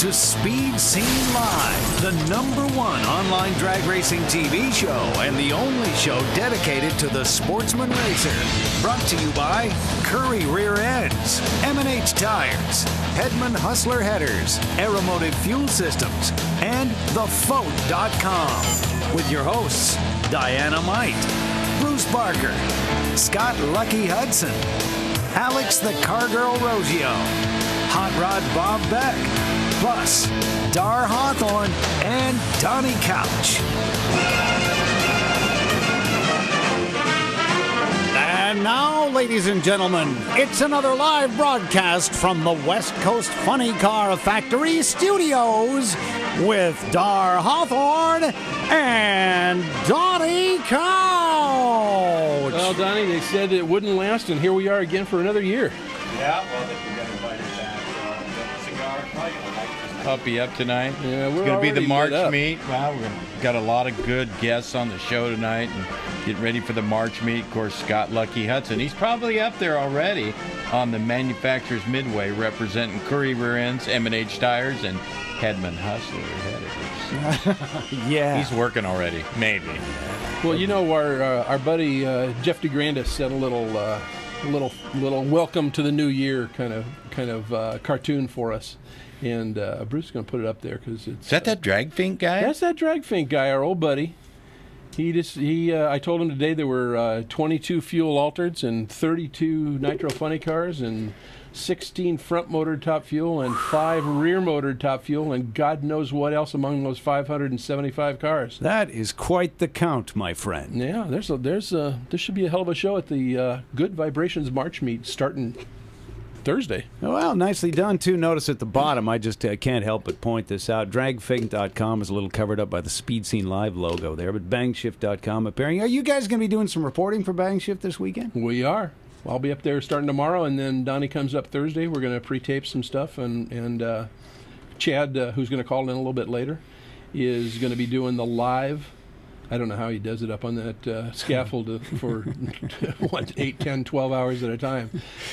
to Speed Scene Live, the #1 online drag racing TV show and the only show dedicated to the sportsman racer. Brought to you by Curry Rear Ends, M&H Tires, Hedman Hustler Headers, Aeromotive Fuel Systems, and TheFote.com. With your hosts, Diana Might, Bruce Barker, Scott Lucky Hudson, Alex the Cargirl Rosio, Hot Rod Bob Beck, plus Dar Hawthorne and Donnie Couch. And now, ladies and gentlemen, it's another live broadcast from the West Coast Funny Car Factory Studios with Dar Hawthorne and Donnie Couch. Well, Donnie, they said it wouldn't last, and here we are again for another year. Yeah, well, we got invited back. Cigar fight. Puppy up tonight. Yeah, it's going to be the March meet. Wow, we've got a lot of good guests on the show tonight and getting ready for the March meet. Of course, Scott Lucky Hudson. He's probably up there already on the Manufacturers Midway representing Curry Rear Ends, M&H Tires, and Hedman Hustler Headers. Yeah. He's working already, maybe. Well, you know, our buddy Jeff DeGrandis sent a little welcome to the new year kind of cartoon for us. And Bruce is going to put it up there because it's... Is that Drag Fink guy? That's that Drag Fink guy, our old buddy. I told him today there were 22 fuel altereds and 32 nitro funny cars and 16 front motored top fuel and 5 rear motored top fuel and God knows what else among those 575 cars. That is quite the count, my friend. Yeah, there should be a hell of a show at the Good Vibrations March meet starting Thursday. Well, nicely done, too. Notice at the bottom, I just can't help but point this out. Dragfink.com is a little covered up by the Speed Scene Live logo there, but Bangshift.com appearing. Are you guys going to be doing some reporting for Bangshift this weekend? We are. I'll be up there starting tomorrow, and then Donnie comes up Thursday. We're going to pre-tape some stuff, and Chad, who's going to call in a little bit later, is going to be doing the live. I don't know how he does it up on that scaffold for 8, 10, 12 hours at a time,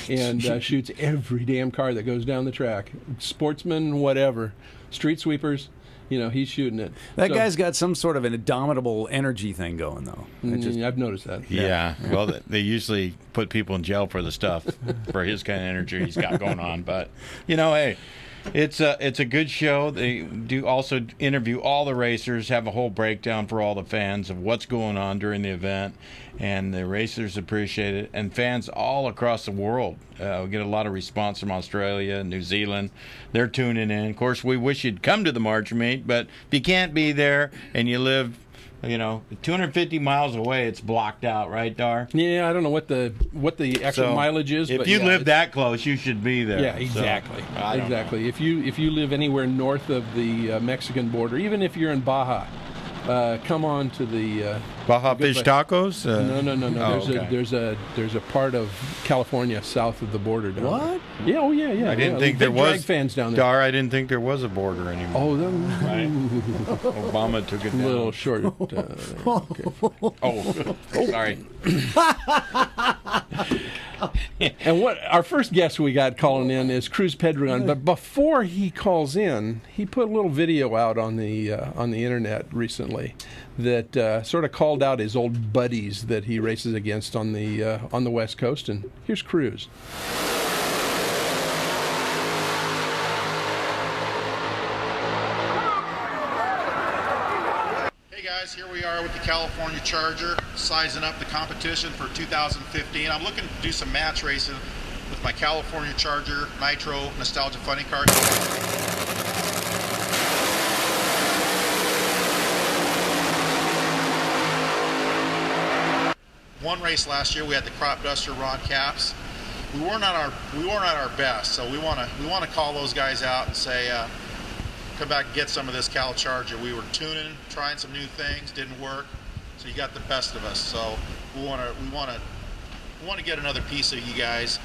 and shoots every damn car that goes down the track. Sportsmen, whatever, street sweepers, he's shooting it. That guy's got some sort of an indomitable energy thing going, though. I've noticed that. Yeah. Well, they usually put people in jail for the stuff, for his kind of energy he's got going on. But, hey, it's a good show. They do also interview all the racers, have a whole breakdown for all the fans of what's going on during the event, and the racers appreciate it, and fans all across the world. We get a lot of response from Australia, New Zealand. They're tuning in. Of course, we wish you'd come to the March meet, but if you can't be there and you live 250 miles away, it's blocked out, right, Dar? Yeah, I don't know what the actual mileage is. If you live that close, you should be there. Yeah, exactly. So, exactly. If you live anywhere north of the Mexican border, even if you're in Baja, come on to the Baja Fish Tacos. No. There's a part of California south of the border. What? Yeah. Oh yeah. I didn't think there was drag fans down there. Dar, I didn't think there was a border anymore. Oh, right. Obama took it down. A little short. Sorry. And what our first guest we got calling in is Cruz Pedregon. But before he calls in, he put a little video out on the internet recently that sort of called out his old buddies that he races against on the West Coast. And here's Cruz. Here we are with the California Charger, sizing up the competition for 2015. I'm looking to do some match racing with my California Charger Nitro Nostalgia Funny Car. One race last year, we had the Crop Duster Rod Caps. We weren't at our best, so we want to call those guys out and say, come back and get some of this Cal Charger. We were tuning, trying some new things, didn't work. So you got the best of us. So we want to get another piece of you guys.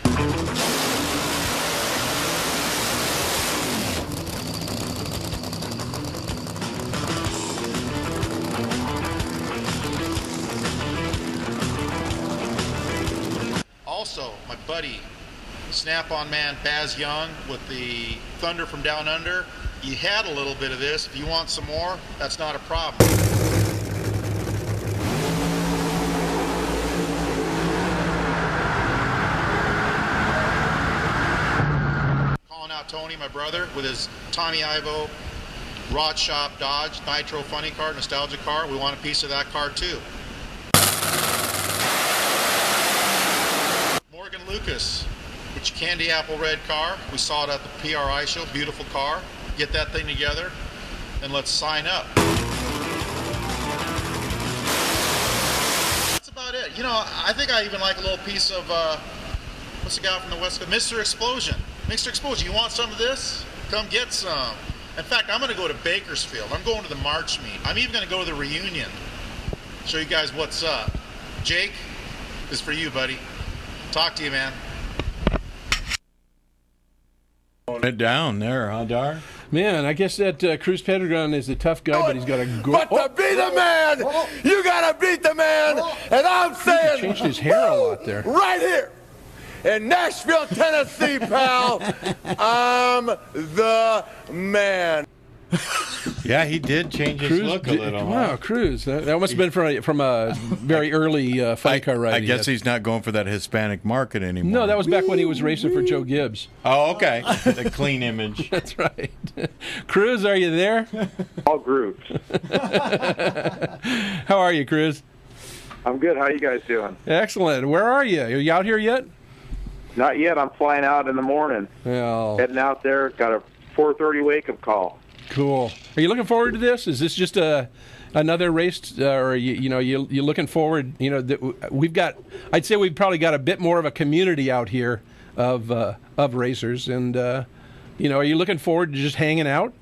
Also, my buddy Snap-on man Baz Young with the Thunder from Down Under. You had a little bit of this. If you want some more, that's not a problem. Calling out Tony, my brother, with his Tommy Ivo Rod Shop Dodge Nitro Funny Car, nostalgia car. We want a piece of that car too. Morgan Lucas, which candy apple red car. We saw it at the PRI show. Beautiful car. Get that thing together and let's sign up. That's about it. You know, I think I even like a little piece of what's the guy from the West Coast? Mr. Explosion. Mr. Explosion, you want some of this? Come get some. In fact, I'm going to go to Bakersfield. I'm going to the March meet. I'm even going to go to the reunion. Show you guys what's up. Jake, this is for you, buddy. Talk to you, man. It down there, huh, Dar? Man, I guess that Cruz Pedregon is a tough guy, but he's got a go. But to be the man, you gotta beat the man. And I'm saying, Changed his hair a lot there. right here in Nashville, Tennessee, pal, I'm the man. Yeah, he did change his look a little. Wow, Cruz. That must have been from a very early funny car ride. I guess he's not going for that Hispanic market anymore. No, that was back when he was racing for Joe Gibbs. Oh, okay. The clean image. That's right. Cruz, are you there? All groups. How are you, Cruz? I'm good. How you guys doing? Excellent. Where are you? Are you out here yet? Not yet. I'm flying out in the morning. Well, Heading out there. Got a 4:30 wake-up call. cool. Are you looking forward to this? Is this just another race, or you looking forward? You know, we've got. I'd say we've probably got a bit more of a community out here of racers, and are you looking forward to just hanging out?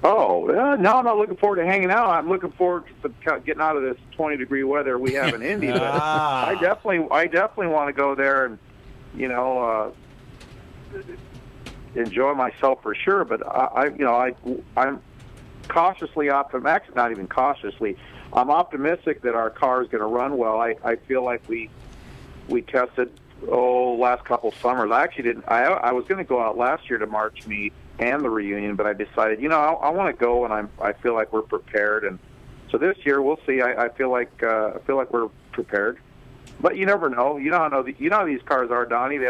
Oh, no, I'm not looking forward to hanging out. I'm looking forward to getting out of this 20-degree weather we have in Indy. But I definitely want to go there and, enjoy myself for sure. But I'm cautiously optimistic. Not even cautiously. I'm optimistic that our car is going to run well. I feel like we tested last couple summers. I actually didn't. I was going to go out last year to March meet and the reunion, but I decided, I want to go, and I feel like we're prepared. And so this year we'll see. I feel like we're prepared, but you never know. You know how these cars are, Donnie.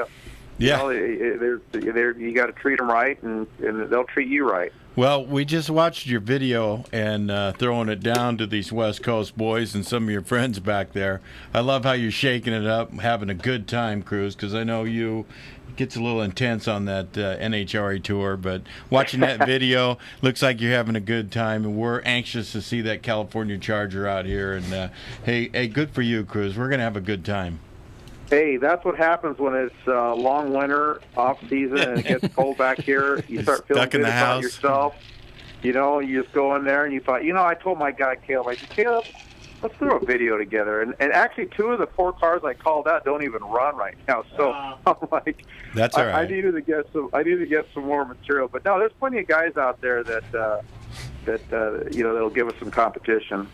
Yeah. You got to treat them right, and they'll treat you right. Well, we just watched your video and throwing it down to these West Coast boys and some of your friends back there. I love how you're shaking it up, having a good time, Cruz, because I know it gets a little intense on that NHRA tour, but watching that video, looks like you're having a good time, and we're anxious to see that California Charger out here. And hey, good for you, Cruz. We're going to have a good time. Hey, that's what happens when it's long winter, off season, and it gets cold back here. You start feeling good about yourself. You just go in there and you thought, I told my guy Caleb, I said, Caleb, let's throw a video together. And actually, 2 of the 4 cars I called out don't even run right now. So I'm like, that's all right. I needed to get some more material. But no, there's plenty of guys out there that that'll give us some competition.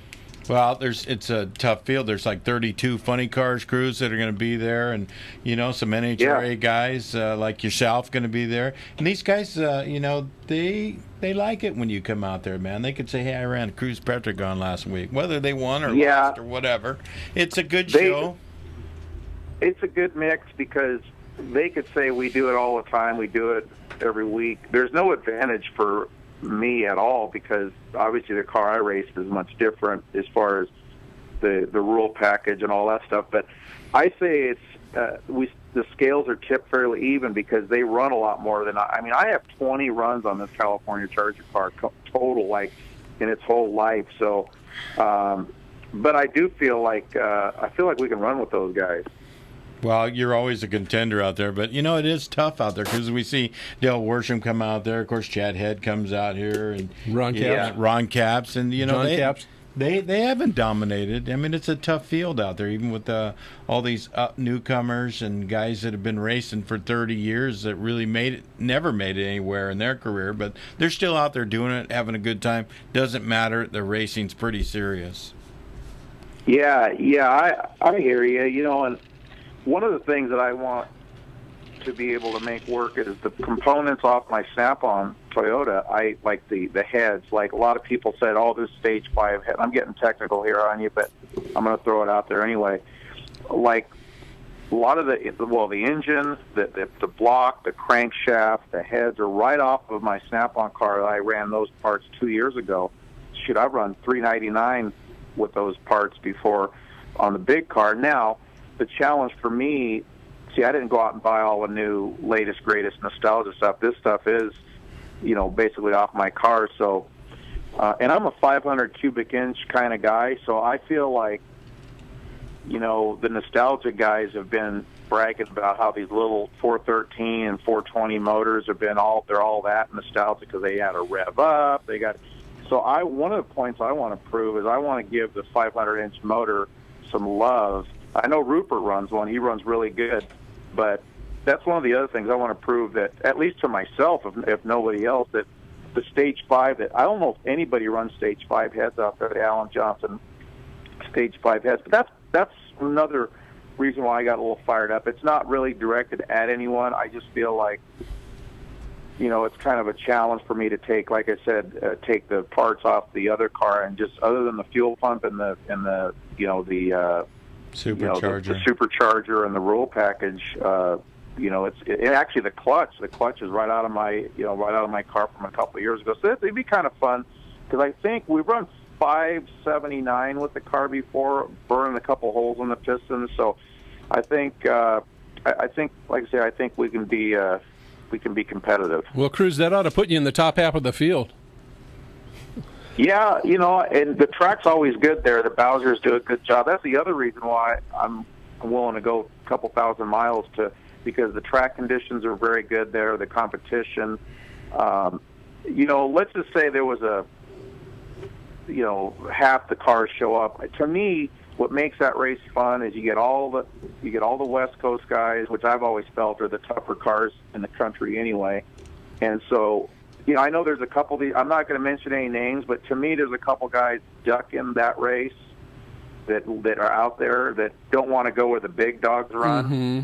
Well, it's a tough field. There's like 32 funny cars crews that are going to be there, and some NHRA guys like yourself going to be there. And these guys, they like it when you come out there, man. They could say, "Hey, I ran Cruz Pedregon last week," whether they won or lost or whatever. It's a good show. It's a good mix because they could say we do it all the time. We do it every week. There's no advantage for me at all because obviously the car I race is much different as far as the rule package and all that stuff. But I say the scales are tipped fairly even because they run a lot more than I have 20 runs on this California Charger car total, like in its whole life. So, but I do feel like we can run with those guys. Well, you're always a contender out there, but it is tough out there because we see Dale Worsham come out there. Of course, Chad Head comes out here, and Ron Capps, and John Capps. They haven't dominated. I mean, it's a tough field out there, even with all these newcomers and guys that have been racing for 30 years that really never made it anywhere in their career, but they're still out there doing it, having a good time. Doesn't matter. The racing's pretty serious. Yeah, I hear you. And one of the things that I want to be able to make work is the components off my Snap-on Toyota, I like the heads. Like a lot of people said, oh, this Stage 5 head. I'm getting technical here on you, but I'm going to throw it out there anyway. Like a lot of the engine, the block, the crankshaft, the heads are right off of my Snap-on car. I ran those parts 2 years ago. Shoot, I've run $399 with those parts before on the big car. Now, the challenge for me, see, I didn't go out and buy all the new, latest, greatest nostalgia stuff. This stuff is, basically off my car. So, and I'm a 500 cubic inch kind of guy, so I feel like, the nostalgia guys have been bragging about how these little 413 and 420 motors have been they're all that nostalgic because they had a rev up. So one of the points I want to prove is I want to give the 500-inch motor some love. I know Rupert runs one. He runs really good. But that's one of the other things I want to prove, that, at least to myself, if nobody else, that the Stage 5, that I don't know if anybody runs Stage 5 heads out there, the Alan Johnson Stage 5 heads. But that's another reason why I got a little fired up. It's not really directed at anyone. I just feel like, it's kind of a challenge for me to take, like I said, take the parts off the other car and just, other than the fuel pump and the supercharger, the supercharger and the roll package. It's actually the clutch. The clutch is right out of my car from a couple of years ago. So it'd be kind of fun because I think we run 579 with the car before, burning a couple holes in the pistons. So I think, like I say, I think we can be competitive. Well, Cruz, that ought to put you in the top half of the field. Yeah, and the track's always good there. The Bowsers do a good job. That's the other reason why I'm willing to go a couple thousand miles because the track conditions are very good there, the competition. Let's just say there was half the cars show up. To me, what makes that race fun is you get all the West Coast guys, which I've always felt are the tougher cars in the country anyway. And so, I know there's a couple of I'm not going to mention any names, but to me there's a couple guys ducking that race that are out there that don't want to go where the big dogs run. Mm-hmm.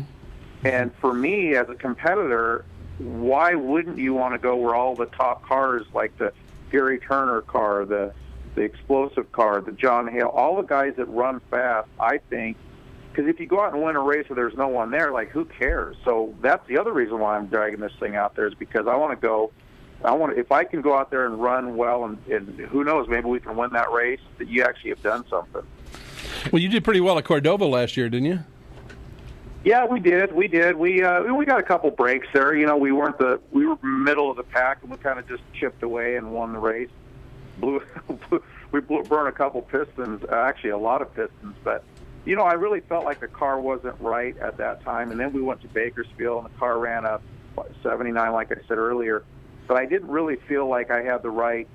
And for me as a competitor, why wouldn't you want to go where all the top cars, like the Gary Turner car, the explosive car, the John Hale, all the guys that run fast, I think, because if you go out and win a race where there's no one there, like, who cares? So that's the other reason why I'm dragging this thing out there, is because if I can go out there and run well, and who knows, maybe we can win that race, that you actually have done something. Well, you did pretty well at Cordova last year, didn't you? Yeah, we did. We got a couple breaks there. We were middle of the pack, and we kind of just chipped away and won the race. We burned a couple pistons, actually a lot of pistons, but I really felt like the car wasn't right at that time. And then we went to Bakersfield, and the car ran up 79, like I said earlier. But I didn't really feel like I had the right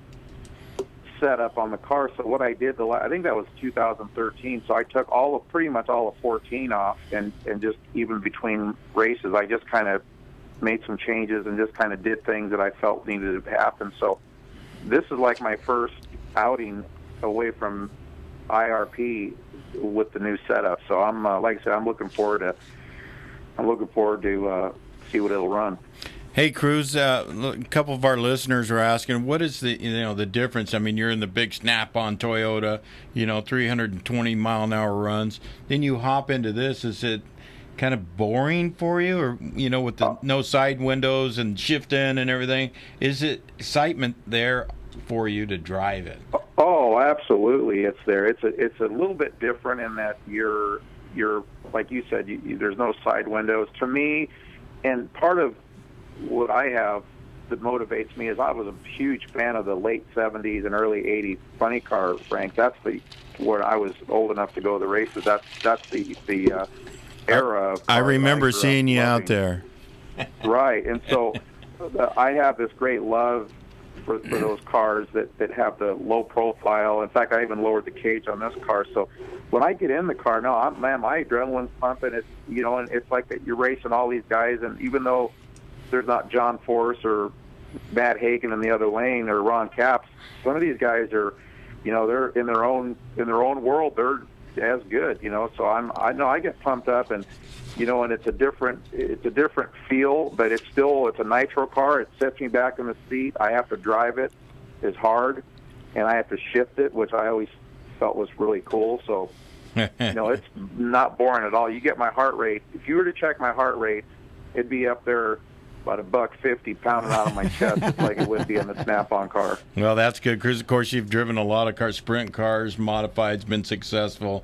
setup on the car. So what I did, I think that was 2013. So I took pretty much all of 14 off, and just even between races, I just kind of made some changes and just kind of did things that I felt needed to happen. So this is like my first outing away from IRP with the new setup. So I'm like I said, I'm looking forward to see what it'll run. Hey, Cruz, a couple of our listeners are asking, what is the difference? I mean, you're in the big Snap-on Toyota, 320 mile an hour runs. Then you hop into this. Is it kind of boring for you, or with the no side windows and shift in and everything? Is it excitement there for you to drive it? Oh, absolutely, it's there. It's a little bit different in that you're like you said, there's no side windows. To me, and part of what I have that motivates me is I was a huge fan of the late 70s and early 80s funny car rank. That's where I was old enough to go to the races. That's the era of I remember seeing you loving. Out there. Right, and so I have this great love for those cars that have the low profile. In fact, I even lowered the cage on this car. So when I get in the car, my adrenaline's pumping. It's and it's like that you're racing all these guys, and even though there's not John Force or Matt Hagen in the other lane or Ron Capps, some of these guys are, they're in their own world. as good, So I know I get pumped up, and and it's a different feel, but it's a nitro car. It sets me back in the seat. I have to drive it. It's hard, and I have to shift it, which I always felt was really cool. So it's not boring at all. You get my heart rate. If you were to check my heart rate, it'd be up there about $150 pounding out of my chest, just like it would be in the Snap-on car. Well, that's good, Chris. Of course, you've driven a lot of cars, sprint cars, modifieds, been successful.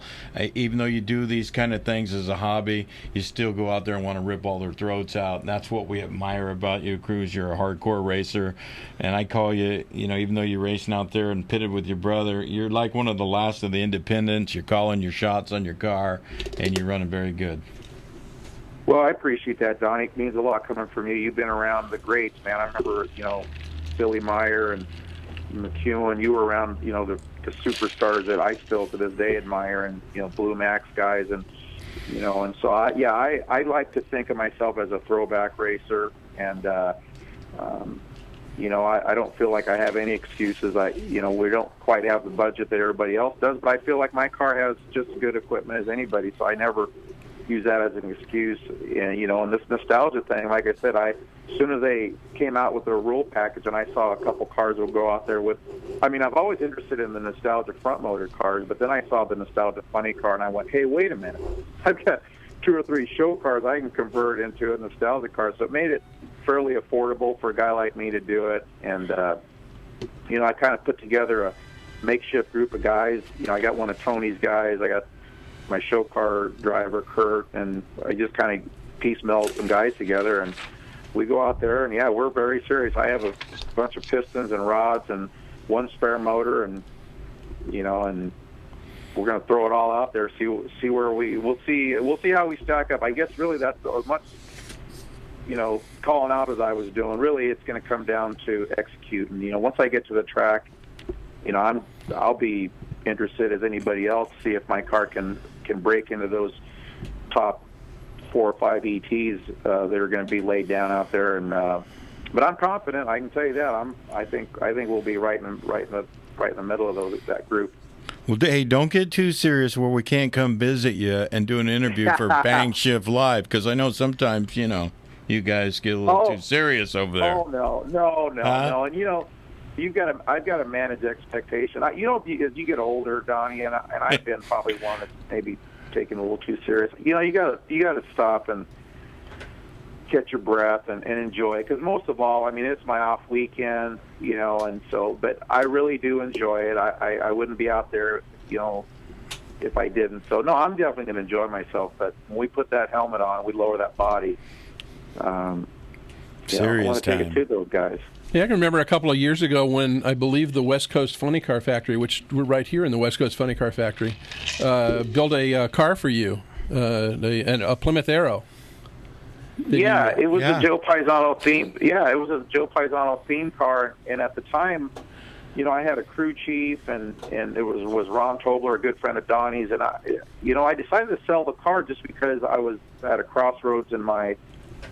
Even though you do these kind of things as a hobby, you still go out there and want to rip all their throats out. And that's what we admire about you, Cruz. You're a hardcore racer. And I call you, even though you're racing out there and pitted with your brother, you're like one of the last of the independents. You're calling your shots on your car, and you're running very good. Well, I appreciate that, Donnie. It means a lot coming from you. You've been around the greats, man. I remember, Billy Meyer and McEwen. You were around, the superstars that I still to this day admire, and Blue Max guys, and and so I like to think of myself as a throwback racer, and I don't feel like I have any excuses. We don't quite have the budget that everybody else does, but I feel like my car has just as good equipment as anybody, so I never use that as an excuse. And this nostalgia thing, like I said, as soon as they came out with their rule package and I saw a couple cars will go out there with, I've always interested in the nostalgia front motor cars, but then I saw the nostalgia funny car and I went, hey, wait a minute, I've got 2 or 3 show cars I can convert into a nostalgia car. So it made it fairly affordable for a guy like me to do it. And I kind of put together a makeshift group of guys. I got one of Tony's guys, I got my show car driver Kurt, and I just kind of piecemeal some guys together, and we go out there, and we're very serious. I have a bunch of pistons and rods and one spare motor, and and we're going to throw it all out there. See where we'll see how we stack up. I guess really that's as much calling out as I was doing. Really, it's going to come down to executing. Once I get to the track, I'll be interested as anybody else, see if my car can break into those top 4 or 5 ETs that are going to be laid down out there. And but I'm confident. I can tell you that. I think we'll be right in the middle of that group. Well, hey, don't get too serious where we can't come visit you and do an interview for Bang Shift Live, because I know sometimes you guys get a little too serious over there. Oh no. And I've got to manage expectation. As you get older, Donnie, and I've been probably one that's maybe taking a little too serious. You got to stop and catch your breath and enjoy it. Because most of all, it's my off weekend, and so. But I really do enjoy it. I wouldn't be out there, if I didn't. So no, I'm definitely going to enjoy myself. But when we put that helmet on, we lower that body. Serious I want to take it to those guys. Yeah, I can remember a couple of years ago when I believe the West Coast Funny Car Factory, which we're right here in the West Coast Funny Car Factory, built a car for you, a Plymouth Arrow. It was a Joe Paisano theme. Yeah, it was a Joe Paisano theme car, and at the time, I had a crew chief, and it was Ron Tobler, a good friend of Donnie's, and I decided to sell the car just because I was at a crossroads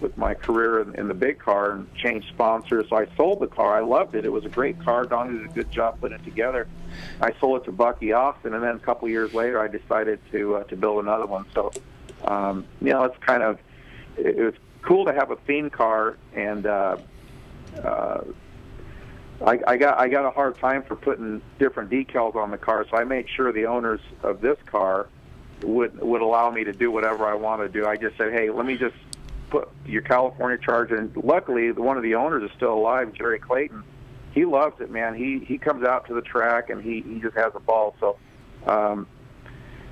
with my career in the big car and changed sponsors. So I sold the car. I loved it. It was a great car. Donnie did a good job putting it together. I sold it to Bucky Austin, and then a couple years later, I decided to build another one. So, it's kind of it was cool to have a theme car, and I got a hard time for putting different decals on the car, so I made sure the owners of this car would allow me to do whatever I want to do. I just said, hey, let me just put your California Charger, and luckily one of the owners is still alive, Jerry Clayton. He loves it, man. He comes out to the track and he just has a ball. So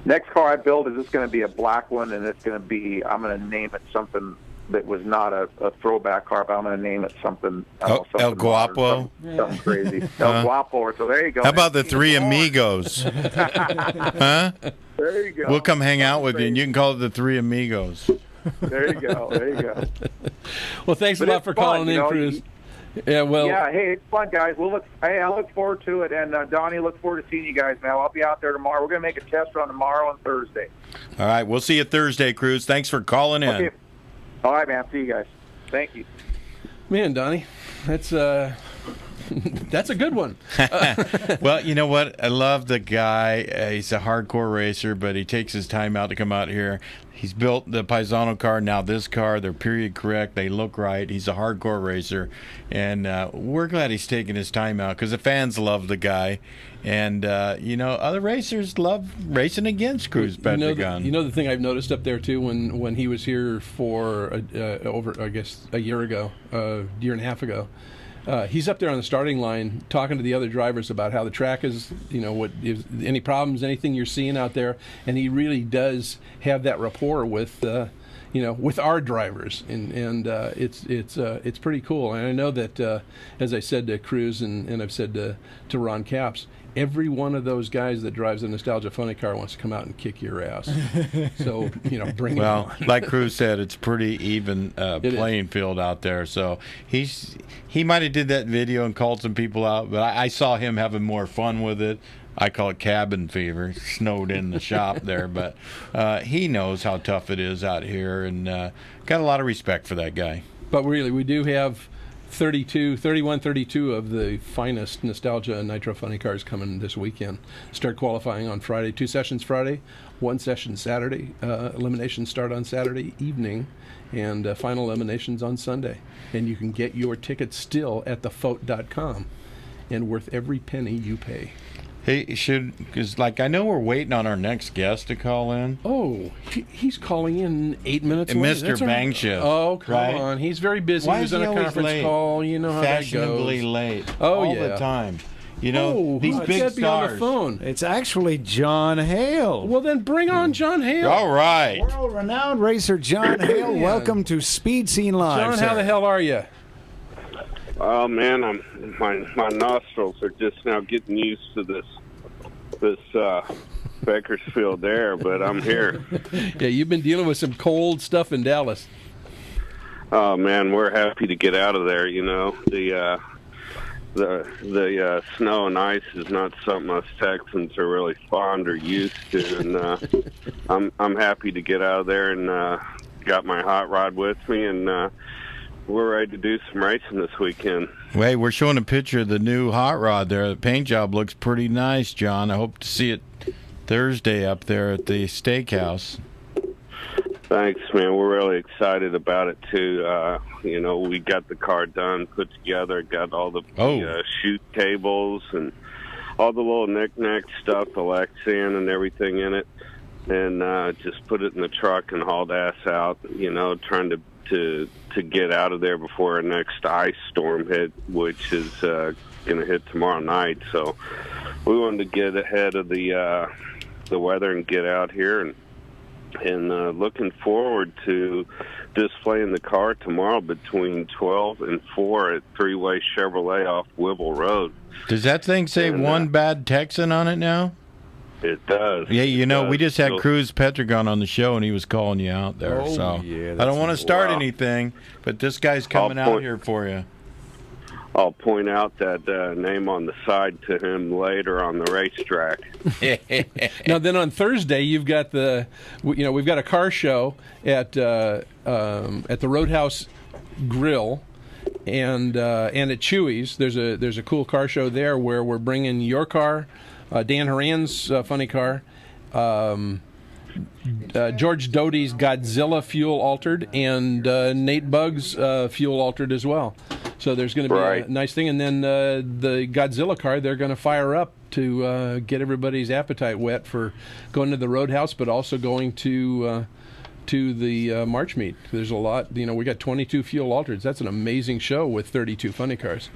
next car I build is just going to be a black one, and it's going to be, I'm going to name it something that was not a throwback car, but I'm going to name it something. Something El Guapo? Something crazy. El Guapo. So there you go. How about the Three Amigos? Huh? There you go. We'll come hang out with you, and you can call it the Three Amigos. There you go. Well, thanks a lot for calling in, Cruz. Yeah, hey, it's fun, guys. I look forward to it, and Donnie, look forward to seeing you guys now. I'll be out there tomorrow. We're going to make a test run tomorrow and Thursday. All right, we'll see you Thursday, Cruz. Thanks for calling in. Okay. All right, man. See you guys. Thank you. Man, Donnie, that's That's a good one. Well, you know what? I love the guy. He's a hardcore racer, but he takes his time out to come out here. He's built the Paisano car, now this car. They're period correct. They look right. He's a hardcore racer. And we're glad he's taking his time out because the fans love the guy. And, other racers love racing against Cruz Pedregon. You know the thing I've noticed up there, too, when he was here for over, I guess, a year and a half ago, he's up there on the starting line talking to the other drivers about how the track is, what if any problems, anything you're seeing out there, and he really does have that rapport with, with our drivers, and it's pretty cool. And I know that, as I said to Cruz and I've said to Ron Capps, every one of those guys that drives a Nostalgia Funny Car wants to come out and kick your ass. So, bring it on. Well, like Cruz said, it's pretty even playing field out there. So he might have did that video and called some people out, but I saw him having more fun with it. I call it cabin fever, snowed in the shop there. But he knows how tough it is out here, and got a lot of respect for that guy. But really, we do have 32 of the finest Nostalgia and Nitro Funny Cars coming this weekend. Start qualifying on Friday. 2 sessions Friday, 1 session Saturday. Eliminations start on Saturday evening, and final eliminations on Sunday. And you can get your tickets still at thefote.com, and worth every penny you pay. Hey, because I know we're waiting on our next guest to call in. Oh, he's calling in 8 minutes away. Mr. Bangshift. Oh, come on. He's very busy. Why he was is on he a always conference late? call. You know how Fashionably that goes. late. Oh, all yeah. the time. These big be on the stars. phone. It's actually John Hale. Well, then bring on John Hale. All right. World-renowned racer John Hale. Welcome to Speed Scene Live. John, sir. how the hell are you? Oh man, my nostrils are just now getting used to this Bakersfield air, but I'm here. Yeah, you've been dealing with some cold stuff in Dallas. Oh man, we're happy to get out of there. The snow and ice is not something us Texans are really fond or used to, and I'm happy to get out of there and got my hot rod with me, and we're ready to do some racing this weekend. Wait, we're showing a picture of the new hot rod there. The paint job looks pretty nice, John. I hope to see it Thursday up there at the steakhouse. Thanks, man. We're really excited about it, too. We got the car done, put together, got all the shoot tables and all the little knick-knack stuff, the Lexan and everything in it, and just put it in the truck and hauled ass out, trying to get out of there before our next ice storm hit, which is going to hit tomorrow night. So we wanted to get ahead of the weather and get out here, and looking forward to displaying the car tomorrow between 12 and 4 at Three-Way Chevrolet off Whipple Road. Does that thing say one bad Texan on it now? It does. Yeah, we just had Cruz Pedregon on the show, and he was calling you out there. Oh, so yeah, I don't want to start anything, but this guy's coming out here for you. I'll point out that name on the side to him later on the racetrack. Now, then on Thursday, you've got we've got a car show at the Roadhouse Grill, and at Chewy's. There's a cool car show there where we're bringing your car, Dan Horan's funny car, George Doty's Godzilla fuel altered, and Nate Bugg's fuel altered as well. So there's going to be a nice thing. And then the Godzilla car, they're going to fire up to get everybody's appetite wet for going to the Roadhouse, but also going to the March meet. There's a lot. We got 22 fuel altereds. That's an amazing show with 32 funny cars.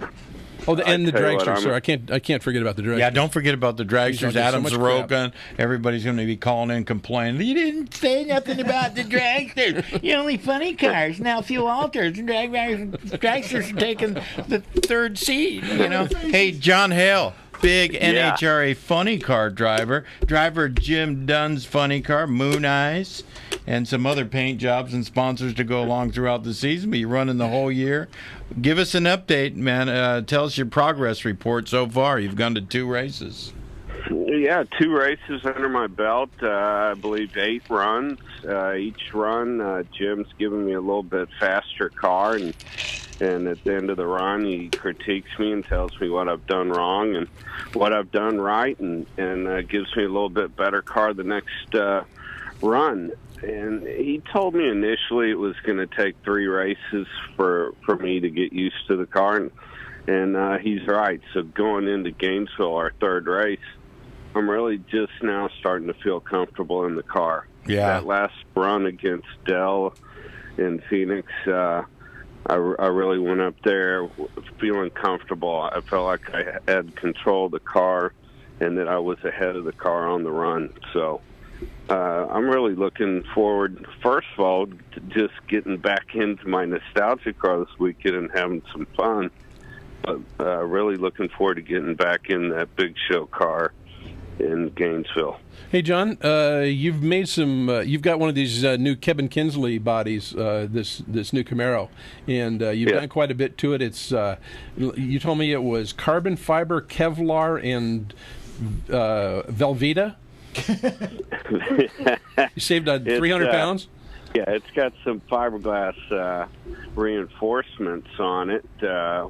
Oh, and the dragsters, sir. I can't forget about the dragsters. Yeah, don't forget about the dragsters. Adam Soroka. Everybody's going to be calling in complaining. You didn't say nothing about the dragsters. You only funny cars. Now fuel alters. Dragsters are taking the third seat, Hey, John Hale. Big NHRA funny car driver Jim Dunn's funny car, Moon Eyes, and some other paint jobs and sponsors to go along throughout the season. But you're running the whole year. Give us an update, man. Tell us your progress report so far. You've gone to 2 races. Yeah, 2 races under my belt. I believe 8 runs. Each run, Jim's giving me a little bit faster car, and And at the end of the run, he critiques me and tells me what I've done wrong and what I've done right, and gives me a little bit better car the next run. And he told me initially it was going to take 3 races for me to get used to the car, and he's right. So going into Gainesville, our 3rd race, I'm really just now starting to feel comfortable in the car. Yeah. That last run against Dell in Phoenix, I really went up there feeling comfortable. I felt like I had control of the car and that I was ahead of the car on the run. So I'm really looking forward, first of all, to just getting back into my nostalgia car this weekend and having some fun. But really looking forward to getting back in that big show car in Gainesville. Hey, John, you've made some. You've got one of these new Kevin Kinsley bodies. This new Camaro, and you've done quite a bit to it. It's you told me it was carbon fiber, Kevlar, and Velveeta. You saved 300 pounds. Yeah, it's got some fiberglass reinforcements on it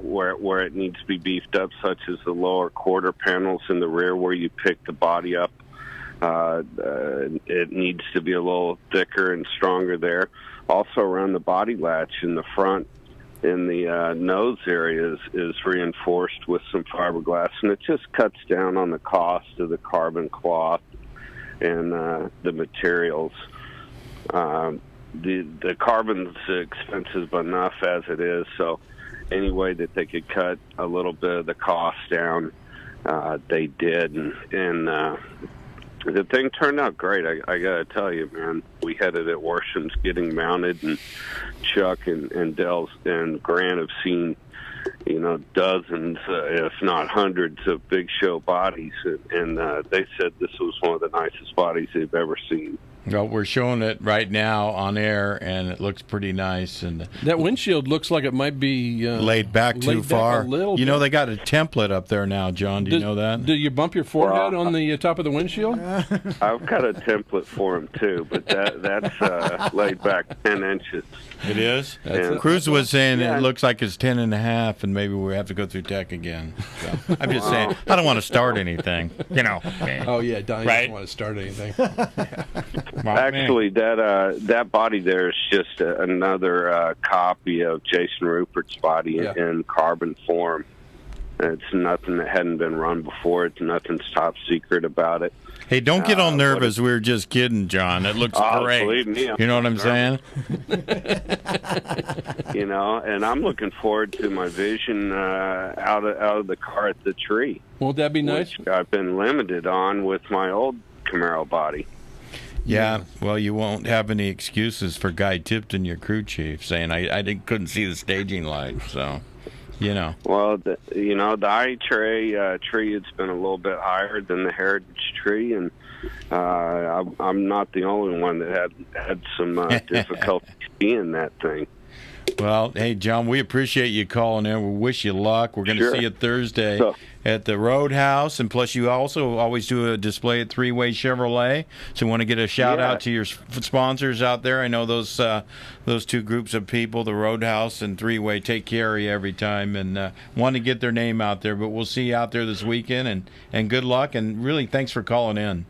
where it needs to be beefed up, such as the lower quarter panels in the rear where you pick the body up. It needs to be a little thicker and stronger there. Also around the body latch in the front, in the nose area is reinforced with some fiberglass, and it just cuts down on the cost of the carbon cloth and the materials. The carbon's expensive enough as it is, so any way that they could cut a little bit of the cost down, they did, and the thing turned out great. I gotta tell you, man, we had it at Worsham's getting mounted, and Chuck and Dells and Grant have seen, dozens, if not hundreds, of big show bodies, and they said this was one of the nicest bodies they've ever seen. Well, we're showing it right now on air, and it looks pretty nice. And that windshield looks like it might be laid back too far. A little bit. They got a template up there now, John. Do you know that? Do you bump your forehead on the top of the windshield? I've got a template for him too, but that's laid back 10 inches. It is? Cruz was saying it looks like it's 10.5, and maybe we have to go through tech again. So, I'm just saying, I don't want to start anything. Oh, yeah, Donnie doesn't want to start anything. Actually, that body there is just another copy of Jason Rupert's body in carbon form. It's nothing that hadn't been run before. It's nothing top secret about it. Hey, don't get all nervous. We were just kidding, John. It looks great. Believe me, you know what I'm saying? And I'm looking forward to my vision out of the car at the tree. Won't that be nice? Which I've been limited on with my old Camaro body. Yeah, well, you won't have any excuses for Guy Tipton, your crew chief, saying I couldn't see the staging light, so... Well, the I-Tray tree, it's been a little bit higher than the Heritage tree, and I'm not the only one that had some difficulty seeing that thing. Well, hey, John, we appreciate you calling in. We wish you luck. We're going to see you Thursday at the Roadhouse, and plus you also always do a display at Three-Way Chevrolet. So we want to get a shout-out to your sponsors out there. I know those two groups of people, the Roadhouse and Three-Way, take care of you every time and want to get their name out there. But we'll see you out there this weekend, and good luck, and really thanks for calling in.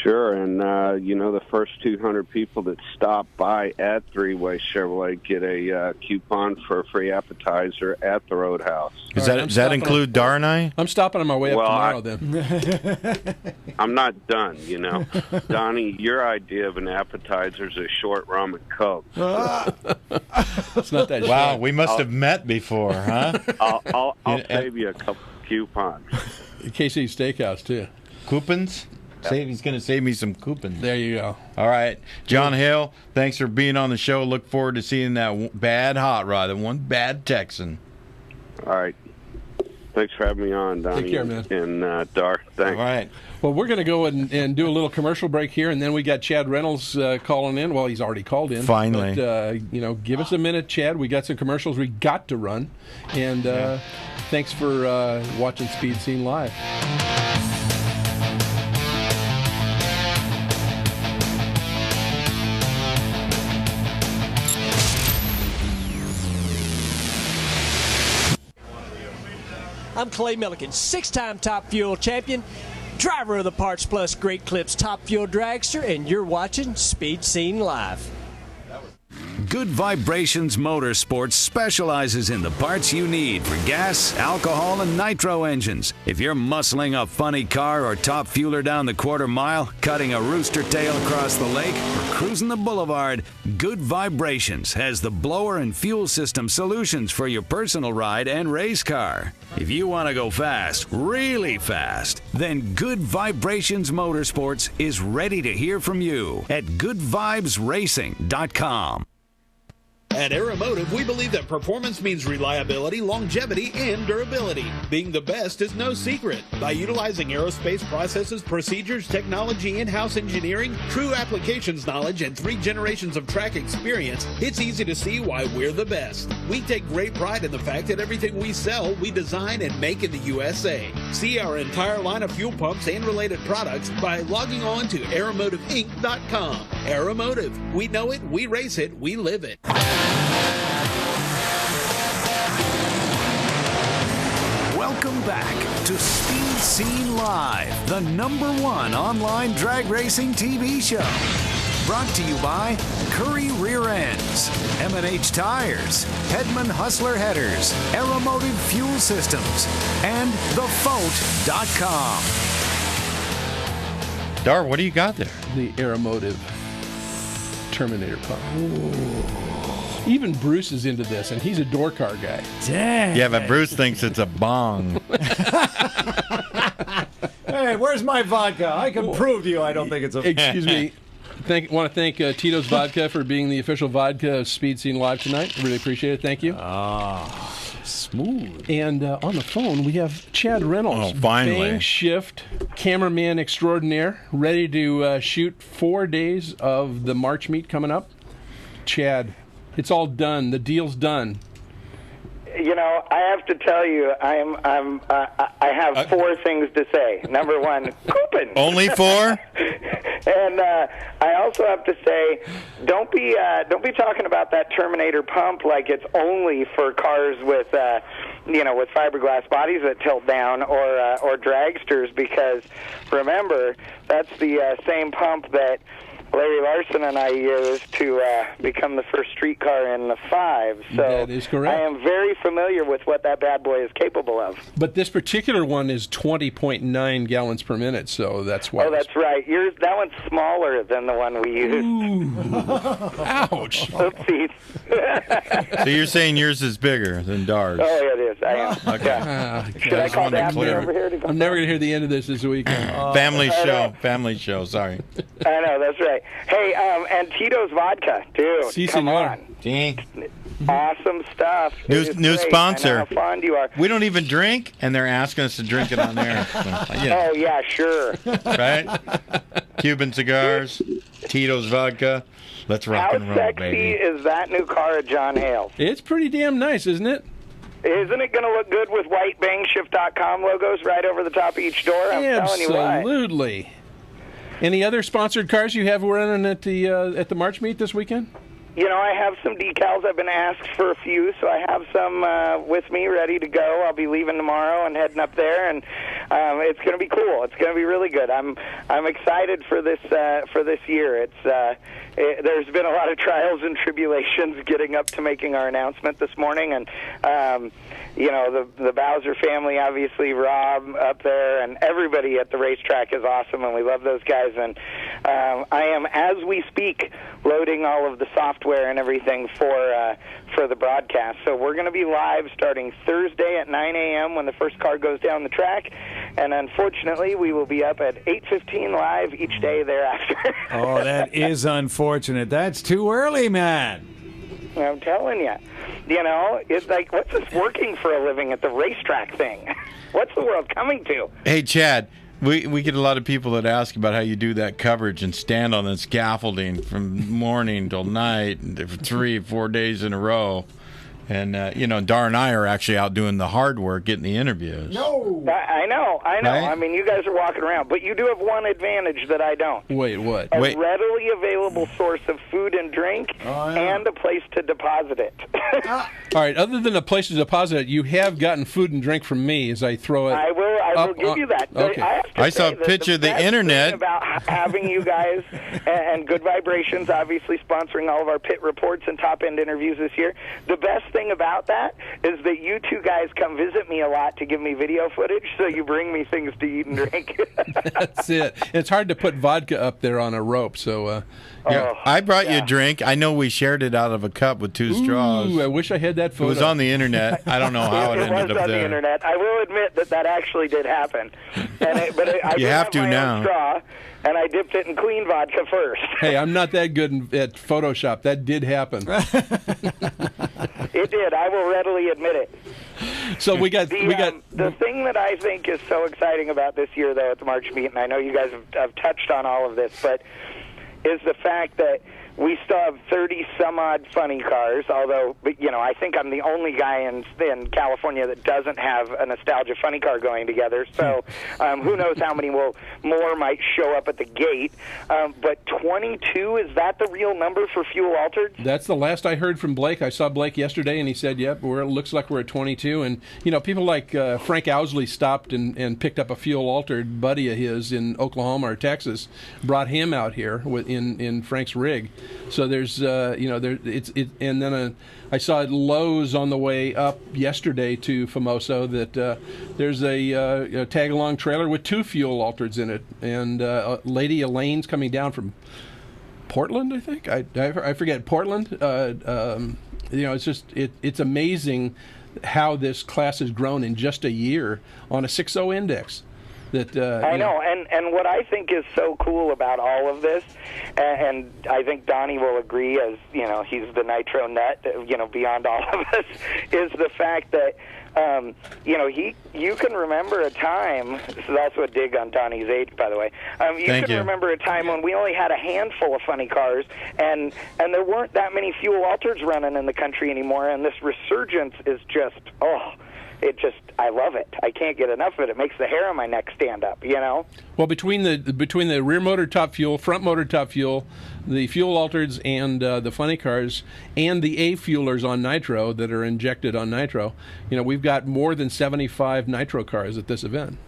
Sure, and the first 200 people that stop by at Three-Way Chevrolet get a coupon for a free appetizer at the Roadhouse. Does that include Darnay? I'm stopping on my way up tomorrow. Then I'm not done. Donnie, your idea of an appetizer is a short rum and Coke. It's not that. Wow, we must have met before, huh? I'll save you a couple coupons. KC Steakhouse too. Coupons. He's going to save me some coupons. There you go. All right. John Hale, thanks for being on the show. Look forward to seeing that bad hot rod, that one bad Texan. All right. Thanks for having me on, Donnie. Take care, man. And Dar, thanks. All right. Well, we're going to go and do a little commercial break here, and then we got Chad Reynolds calling in. Well, he's already called in. Finally. But, give us a minute, Chad. We got some commercials we got to run. And thanks for watching Speed Scene Live. I'm Clay Milliken, 6-time Top Fuel champion, driver of the Parts Plus Great Clips Top Fuel Dragster, and you're watching Speed Scene Live. Good Vibrations Motorsports specializes in the parts you need for gas, alcohol, and nitro engines. If you're muscling a funny car or top fueler down the quarter mile, cutting a rooster tail across the lake, or cruising the boulevard, Good Vibrations has the blower and fuel system solutions for your personal ride and race car. If you want to go fast, really fast, then Good Vibrations Motorsports is ready to hear from you at goodvibesracing.com. At Aeromotive, we believe that performance means reliability, longevity, and durability. Being the best is no secret. By utilizing aerospace processes, procedures, technology, in-house engineering, true applications knowledge, and 3 generations of track experience, it's easy to see why we're the best. We take great pride in the fact that everything we sell, we design and make in the USA. See our entire line of fuel pumps and related products by logging on to aeromotiveinc.com. Aeromotive. We know it, we race it, we live it. Welcome back to Speed Scene Live, the #1 online drag racing TV show. Brought to you by Curry Rear Ends, M&H Tires, Hedman Hustler Headers, Aeromotive Fuel Systems, and TheFote.com. Dar, what do you got there? The Aeromotive Terminator pump. Even Bruce is into this, and he's a door car guy. Dang. Yeah, but Bruce thinks it's a bong. Hey, where's my vodka? I can prove to you I don't think it's a... Excuse me. Want to thank Tito's Vodka for being the official vodka of Speed Scene Live tonight. Really appreciate it. Thank you. Smooth. And on the phone, we have Chad Reynolds. Oh, finally. Bang Shift, cameraman extraordinaire, ready to shoot 4 days of the March meet coming up. Chad, it's all done. The deal's done. You know, I have to tell you, I have 4 things to say. Number 1, coupon. Only 4? And I also have to say, don't be talking about that Terminator pump like it's only for cars with with fiberglass bodies that tilt down or dragsters, because remember, that's the same pump that Larry Larson and I used to become the first street car in the 5. So that is correct. I am very familiar with what that bad boy is capable of. But this particular one is 20.9 gallons per minute, so that's why. Oh, that's right. That one's smaller than the one we used. Ouch. Oopsies. So you're saying yours is bigger than Dar's? Oh, yeah, it is. I am. Okay. Yeah. Should I call Daphne over here to go? I'm never going to hear the end of this weekend. Family show, sorry. I know, that's right. Hey, and Tito's Vodka, dude. Si, come senor. on. Awesome stuff. New sponsor. I know how fond you are. We don't even drink, and they're asking us to drink it on there. So, Oh, yeah, sure. Right? Cuban cigars, Tito's Vodka. Let's rock and roll, How sexy baby. is that new car of John Hale's? It's pretty damn nice, isn't it? Isn't it going to look good with white bangshift.com logos right over the top of each door? I'm telling you why. Absolutely. Any other sponsored cars you have running at the March meet this weekend? You know, I have some decals. I've been asked for a few, so I have some with me ready to go. I'll be leaving tomorrow and heading up there, and it's going to be cool. It's going to be really good. I'm excited for this year. There's been a lot of trials and tribulations getting up to making our announcement this morning, and the Bowser family, obviously, Rob up there, and everybody at the racetrack is awesome, and we love those guys. And I am, as we speak, loading all of the software and everything for the broadcast. So we're going to be live starting Thursday at 9 a.m. when the first car goes down the track, and unfortunately, we will be up at 8:15 live each day thereafter. Oh, that is unfortunate. That's too early, man. I'm telling you. You know, it's like, what's this working for a living at the racetrack thing? What's the world coming to? Hey, Chad, we get a lot of people that ask about how you do that coverage and stand on the scaffolding from morning till night for 3-4 days in a row. And, Dar and I are actually out doing the hard work, getting the interviews. No. I know. Right? I mean, you guys are walking around, but you do have one advantage that I don't. Wait, what? A readily available source of food and drink and a place to deposit it. All right, other than a place to deposit it, you have gotten food and drink from me as I throw it. I will give you that. Okay. I saw a picture of the internet. About having you guys and Good Vibrations obviously sponsoring all of our pit reports and top end interviews this year. The best thing about that is that you two guys come visit me a lot to give me video footage, so you bring me things to eat and drink. That's it. It's hard to put vodka up there on a rope, so. I brought you a drink. I know we shared it out of a cup with 2 straws. I wish I had that photo. It was on the internet. I don't know how it ended up there. It was on the internet. I will admit that actually did happen. I you have to my now. Own straw, and I dipped it in clean vodka first. Hey, I'm not that good at Photoshop. That did happen. It did. I will readily admit it. So we got the thing that I think is so exciting about this year, though, at the March meet, and I know you guys have touched on all of this, but is the fact that we still have 30-some-odd funny cars, although, I think I'm the only guy in California that doesn't have a nostalgia funny car going together. So who knows how many more might show up at the gate. But 22, is that the real number for fuel altered? That's the last I heard from Blake. I saw Blake yesterday, and he said, yep, it looks like we're at 22. And, people like Frank Owsley stopped and picked up a fuel-altered buddy of his in Oklahoma or Texas, brought him out here in Frank's rig. So there's, and then I saw at Lowe's on the way up yesterday to Famoso that there's a tag-along trailer with 2 fuel altereds in it, and Lady Elaine's coming down from Portland, I think. I forget Portland. It's just it's amazing how this class has grown in just a year on a 6.0 index. I know, and what I think is so cool about all of this, and I think Donnie will agree, as he's the nitro nut, beyond all of us, is the fact that you can remember a time. So that's what dig on Donnie's age, by the way. You can remember a time when we only had a handful of funny cars, and there weren't that many fuel altereds running in the country anymore. And this resurgence is just I love it. I can't get enough of it. It makes the hair on my neck stand up, Well, between the rear motor top fuel, front motor top fuel, the fuel altereds, and the funny cars, and the A-fuelers on nitro that are injected on nitro, we've got more than 75 nitro cars at this event.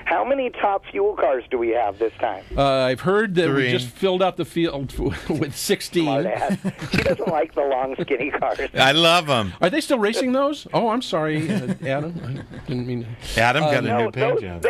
How many top fuel cars do we have this time? I've heard that 3. We just filled out the field with 16. He doesn't like the long, skinny cars. I love them. Are they still racing those? Oh, I'm sorry, Adam. I didn't mean to. Adam got a new page on.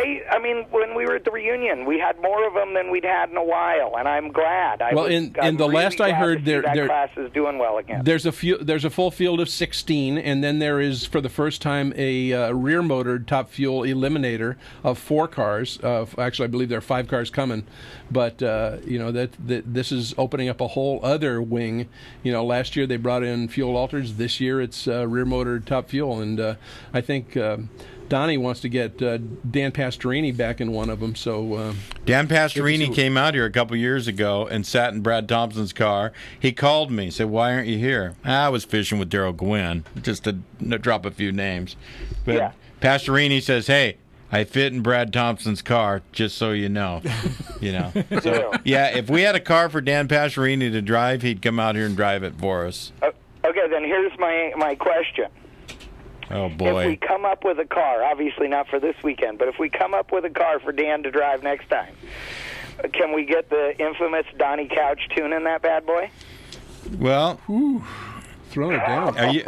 When we were at the reunion, we had more of them than we'd had in a while, and I'm glad. In the last I heard, that class is doing well again. There's a full field of 16, and then there is, for the first time, a rear-motored top fuel eliminator of 4 cars. Actually, I believe there are 5 cars coming, but this is opening up a whole other wing. Last year they brought in fuel alters. This year it's rear-motored top fuel, and I think Donnie wants to get Dan Pastorini back in one of them. So Dan Pastorini came out here a couple years ago and sat in Brad Thompson's car. He called me, said, "Why aren't you here?" I was fishing with Daryl Gwynn, just to drop a few names. But Pastorini says, "Hey, I fit in Brad Thompson's car, just so you know." So, if we had a car for Dan Pastorini to drive, he'd come out here and drive it for us. Okay, then here's my question. Oh, boy. If we come up with a car, obviously not for this weekend, but if we come up with a car for Dan to drive next time, can we get the infamous Donnie Couch tuning that bad boy? Well... Throwing it down. Are you,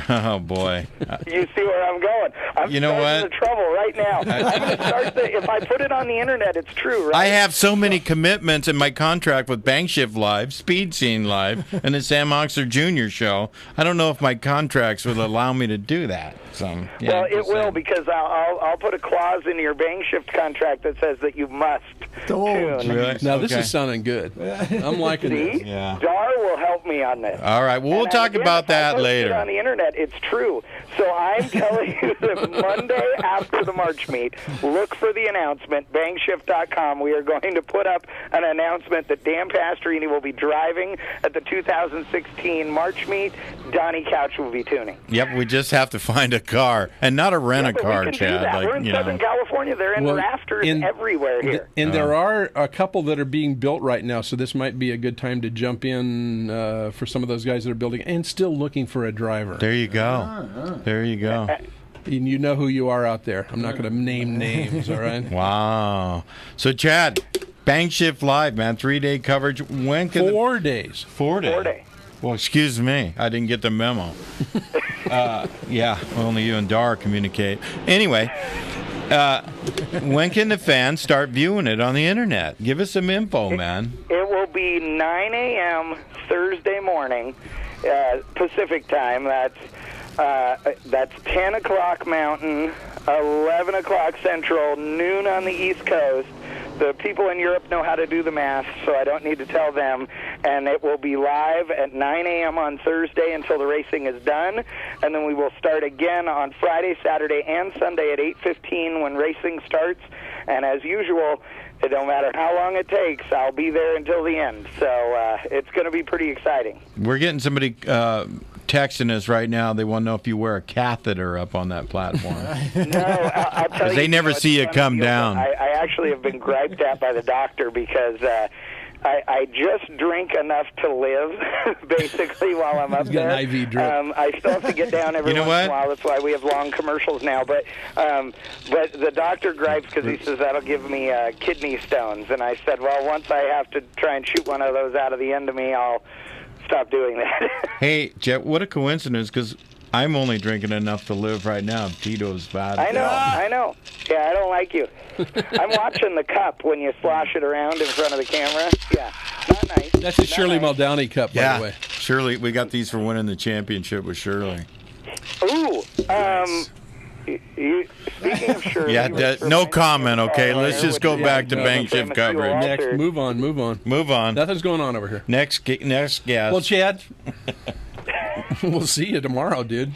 oh, boy. You see where I'm going. I'm starting the trouble right now. I'm going to start if I put it on the internet, it's true, right? I have so many commitments in my contract with Bank Shift Live, Speed Scene Live, and the Sam Oxer Jr. show. I don't know if my contracts will allow me to do that. So, well, it will, because I'll put a clause in your Bank Shift contract that says that you must tune. Really? Now, this is sounding good. I'm liking this. Yeah. Dar will help me on this. All right. Well, we'll talk about that later. On the internet, it's true. So So I'm telling you that Monday after the March meet, look for the announcement, bangshift.com. We are going to put up an announcement that Dan Pastorini will be driving at the 2016 March meet. Donnie Couch will be tuning. Yep, we just have to find a car and not a rent-a-car, we can Chad. do that. Like, We're in Southern California. They're in rafters everywhere here. And there are a couple that are being built right now, so this might be a good time to jump in for some of those guys that are building and still looking for a driver. There you go. There you go. And you know who you are out there. I'm not going to name names, all right? Wow. So, Chad, Bang Shift Live, man, 3-day coverage. When can 4 days. 4 days. 4 days. Well, excuse me. I didn't get the memo. Yeah, only you and Dar communicate. Anyway, when can the fans start viewing it on the internet? Give us some info, man. It will be 9 a.m. Thursday morning, Pacific time. That's 10 o'clock Mountain, 11 o'clock Central, noon on the East Coast. The people in Europe know how to do the math, so I don't need to tell them. And it will be live at 9 a.m. on Thursday until the racing is done. And then we will start again on Friday, Saturday, and Sunday at 8:15 when racing starts. And as usual, it don't matter how long it takes, I'll be there until the end. So it's going to be pretty exciting. We're getting somebody texting us right now. They want to know if you wear a catheter up on that platform. No, I'll tell you. They never see you come down. I actually have been griped at by the doctor because I just drink enough to live, basically, while I'm up there. An IV drip. I still have to get down every once in a while. That's why we have long commercials now. But the doctor gripes because he says that'll give me kidney stones. And I said, well, once I have to try and shoot one of those out of the end of me, I'll stop doing that. Hey, Jet, what a coincidence, because I'm only drinking enough to live right now. Tito's bad. I know. Yeah, I don't like you. I'm watching the cup when you slosh it around in front of the camera. Yeah, not nice. That's a Shirley Muldowney cup, by the way. Shirley, we got these for winning the championship with Shirley. Ooh, speaking of Shirley. Yeah, no comment, okay? Let's just go back to Bang Shift coverage. Next, move on. Move on. Nothing's going on over here. Next guest. Well, Chad, we'll see you tomorrow, dude.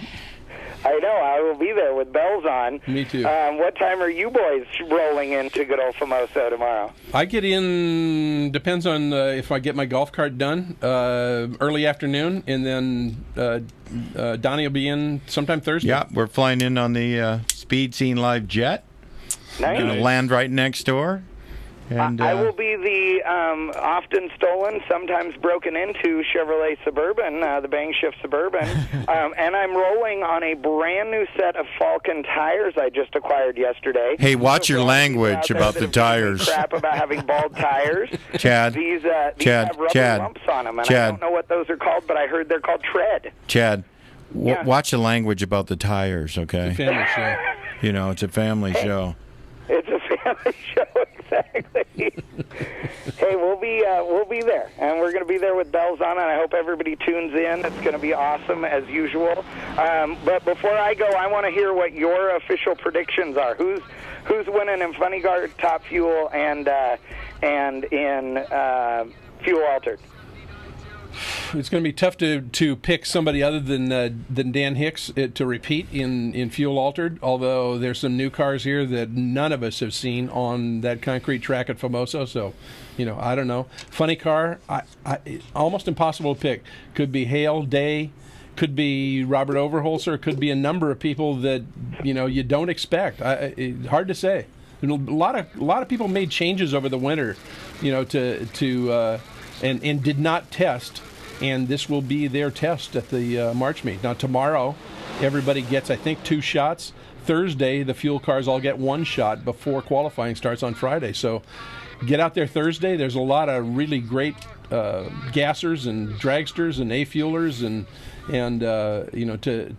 I know. I will be there with bells on. Me too. What time are you boys rolling into good old Famoso tomorrow? I get in, depends on if I get my golf cart done, early afternoon, and then Donnie will be in sometime Thursday. Yeah, we're flying in on the Speed Scene Live jet. Nice. Going to land right next door. And I will be the often stolen, sometimes broken into Chevrolet Suburban, the Bang Shift Suburban, and I'm rolling on a brand new set of Falcon tires I just acquired yesterday. Hey, watch your language about the tires. Crap about having bald tires. Chad, these have rubber lumps on them, and I don't know what those are called, but I heard they're called tread. Chad, watch the language about the tires, okay? It's a family show. You know, it's a family show. It's a family show, exactly. Hey, we'll be there, and we're going to be there with bells on, and I hope everybody tunes in. It's going to be awesome as usual. But before I go, I want to hear what your official predictions are. Who's winning in Funny Guard, Top Fuel, and in Fuel Altered? It's going to be tough to pick somebody other than Dan Hicks to repeat in Fuel Altered, although there's some new cars here that none of us have seen on that concrete track at Famoso, so, I don't know. Funny car, almost impossible to pick. Could be Hale, Day, could be Robert Overholser, could be a number of people that, you don't expect. Hard to say. A lot of people made changes over the winter, and did not test, and this will be their test at the March meet. Now tomorrow, everybody gets, I think, 2 shots. Thursday, the fuel cars all get 1 shot before qualifying starts on Friday. So get out there Thursday. There's a lot of really great gassers and dragsters and A-fuelers and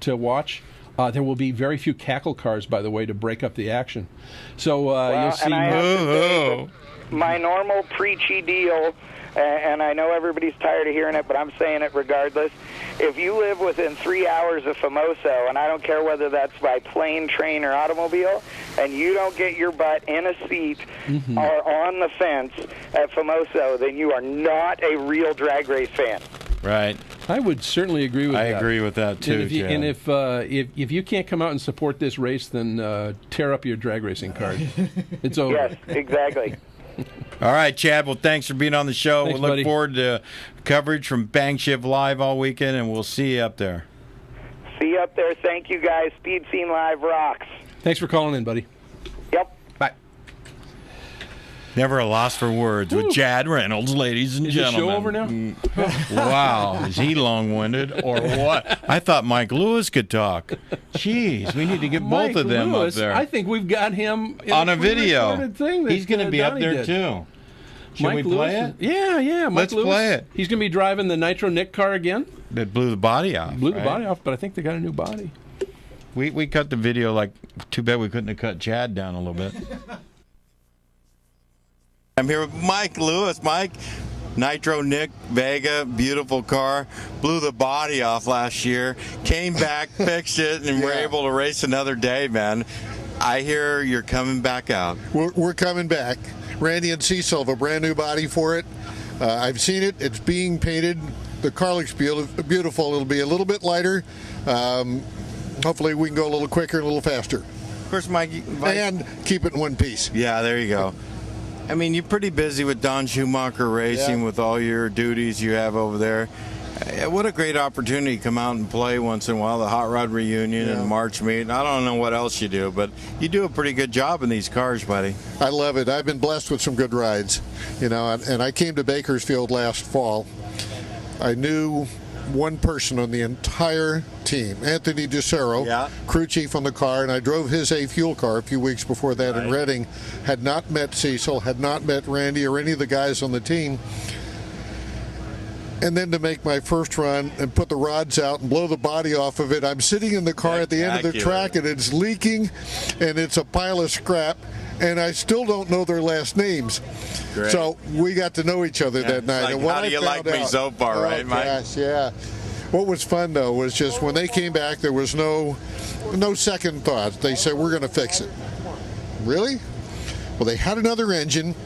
to watch. There will be very few cackle cars, by the way, to break up the action. So you'll see. And I have to say that my normal preachy deal, and I know everybody's tired of hearing it, but I'm saying it regardless. If you live within 3 hours of Famoso, and I don't care whether that's by plane, train, or automobile, and you don't get your butt in a seat or on the fence at Famoso, then you are not a real drag race fan. Right. I would certainly agree with that. I agree with that too. And if you can't come out and support this race, then tear up your drag racing card. It's over. Yes, exactly. All right, Chad. Well, thanks for being on the show. Thanks, we look buddy. forward to coverage from Bang Shift Live all weekend, and we'll see you up there. See you up there. Thank you, guys. Speed Scene Live rocks. Thanks for calling in, buddy. Yep. Bye. Never a loss for words with Chad Reynolds, ladies and Is the gentlemen. show over now? Wow. Is he long-winded or what? I thought Mike Lewis could talk. Jeez, we need to get Mike both of them Lewis, up there. I think we've got him in on a pre-recorded video. Thing that, He's going to be up Donnie there, did. too. Should Mike we Lewis play it? Yeah. Mike Let's Lewis, play it. He's going to be driving the Nitro Nick car again. That blew the body off. Blew the right? body off, but I think they got a new body. We cut the video like, too bad we couldn't have cut Chad down a little bit. I'm here with Mike Lewis. Mike, Nitro Nick Vega, beautiful car. Blew the body off last year. Came back, fixed it, and we're able to race another day, man. I hear you're coming back out. We're coming back. Randy and Cecil have a brand new body for it. I've seen it. It's being painted. The car looks beautiful. It'll be a little bit lighter. Hopefully we can go a little quicker and a little faster. Of course, Mike. And keep it in one piece. Yeah, there you go. I mean, you're pretty busy with Don Schumacher Racing with all your duties you have over there. What a great opportunity to come out and play once in a while, the Hot Rod Reunion and March Meet. I don't know what else you do, but you do a pretty good job in these cars, buddy. I love it. I've been blessed with some good rides, and I came to Bakersfield last fall. I knew one person on the entire team, Anthony DeCero, crew chief on the car, and I drove his A fuel car a few weeks before that in Reading. Had not met Cecil, had not met Randy or any of the guys on the team. And then to make my first run and put the rods out and blow the body off of it, I'm sitting in the car at the end of the track and it's leaking and it's a pile of scrap. And I still don't know their last names. Great. So we got to know each other that night. Like, and what how do you like me so far, right, Mike? Gosh, yeah. What was fun, though, was just when they came back, there was no second thought. They said, we're going to fix it. Really? Well, they had another engine.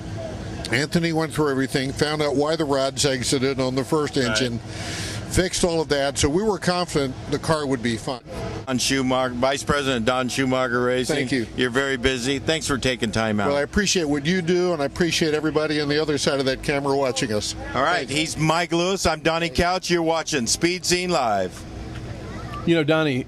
Anthony went through everything, found out why the rods exited on the first engine, fixed all of that, so we were confident the car would be fun. Don Schumacher, Vice President Don Schumacher Racing. Thank you. You're very busy. Thanks for taking time out. Well, I appreciate what you do, and I appreciate everybody on the other side of that camera watching us. All right, he's Mike Lewis. I'm Donnie Couch. You're watching Speed Scene Live. You know, Donnie,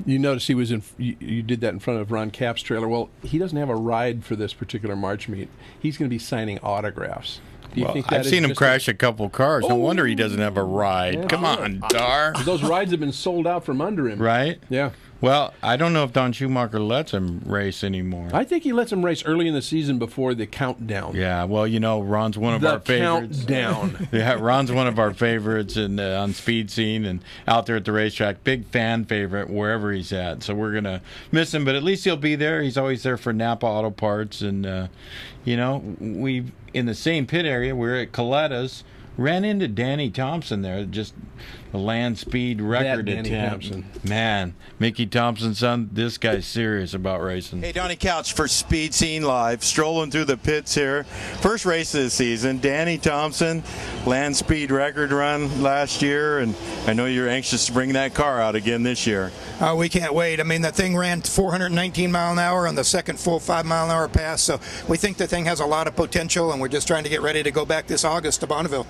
you noticed he was in. You did that in front of Ron Capps' trailer. Well, he doesn't have a ride for this particular March meet. He's going to be signing autographs. Do you think that I've is seen him just crash a couple cars. No wonder he doesn't have a ride. Yeah, Come sure. on, Dar. Those rides have been sold out from under him. Right? Yeah. Well, I don't know if Don Schumacher lets him race anymore. I think he lets him race early in the season before the countdown. Yeah, well, you know, Ron's one of The our favorites. countdown. Yeah, Ron's one of our favorites on Speed Scene and out there at the racetrack. Big fan favorite wherever he's at. So we're going to miss him, but at least he'll be there. He's always there for Napa Auto Parts. And, you know, we in the same pit area, we're at Coletta's. Ran into Danny Thompson there, just the land speed record Danny attempt. Thompson. Man, Mickey Thompson's son, this guy's serious about racing. Hey, Donnie Couch for Speed Scene Live, strolling through the pits here. First race of the season, Danny Thompson, land speed record run last year, and I know you're anxious to bring that car out again this year. We can't wait. I mean, the thing ran 419 mile an hour on the second full 5 mile an hour pass, so we think the thing has a lot of potential, and we're just trying to get ready to go back this August to Bonneville.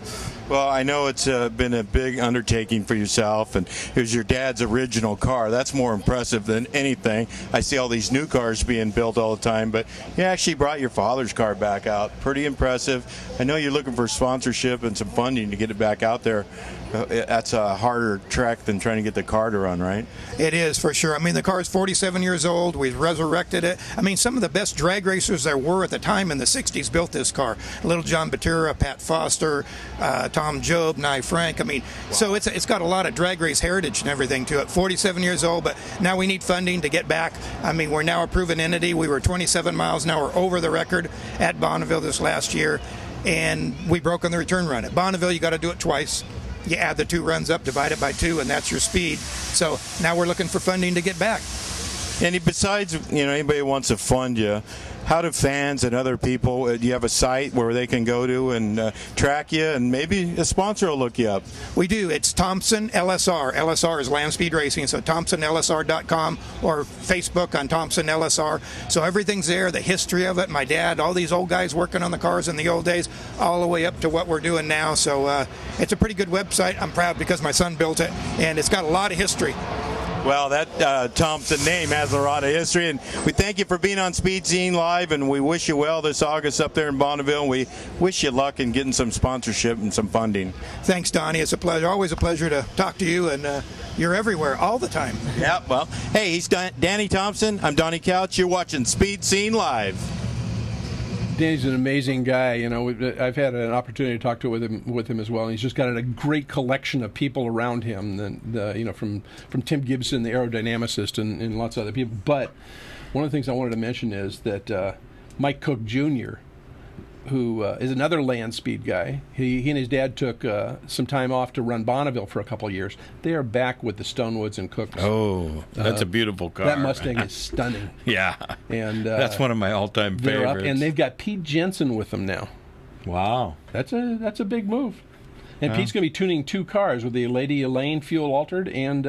Well, I know it's been a big undertaking for yourself, and it was your dad's original car. That's more impressive than anything. I see all these new cars being built all the time, but you actually brought your father's car back out. Pretty impressive. I know you're looking for sponsorship and some funding to get it back out there. That's a harder track than trying to get the car to run, right? It is, for sure. I mean, the car is 47 years old. We've resurrected it. I mean, some of the best drag racers there were at the time in the 60s built this car. Little John Batura, Pat Foster, Tom Job, Nye Frank. I mean, so it's got a lot of drag race heritage and everything to it. 47 years old, but now we need funding to get back. I mean, we're now a proven entity. We were 27 miles. Now we're over the record at Bonneville this last year, and we broke on the return run. At Bonneville, you got to do it twice. You add the 2 runs up, divide it by 2, and that's your speed. So now we're looking for funding to get back. And besides, you know, anybody who wants to fund you, how do fans and other people, do you have a site where they can go to and track you, and maybe a sponsor will look you up? We do. It's Thompson LSR. LSR is Land Speed Racing, so ThompsonLSR.com or Facebook on Thompson LSR. So everything's there, the history of it, my dad, all these old guys working on the cars in the old days, all the way up to what we're doing now. So it's a pretty good website. I'm proud because my son built it, and it's got a lot of history. Well, that Thompson name has a lot of history, and we thank you for being on Speed Scene Live, and we wish you well this August up there in Bonneville, and we wish you luck in getting some sponsorship and some funding. Thanks, Donnie. It's a pleasure. Always a pleasure to talk to you, and you're everywhere all the time. Yeah, well, hey, he's Danny Thompson. I'm Donnie Couch. You're watching Speed Scene Live. Danny's an amazing guy. You know, I've had an opportunity to talk with him as well. And he's just got a great collection of people around him. From Tim Gibson, the aerodynamicist, and lots of other people. But one of the things I wanted to mention is that Mike Cook Jr., who is another land speed guy, he and his dad took some time off to run Bonneville for a couple of years. They are back with the Stonewoods and Cooks. Oh, that's a beautiful car. That Mustang is stunning. Yeah, and that's one of my all-time favorites. And they've got Pete Jensen with them now. Wow, that's a big move. And Pete's going to be tuning 2 cars with the Lady Elaine fuel altered and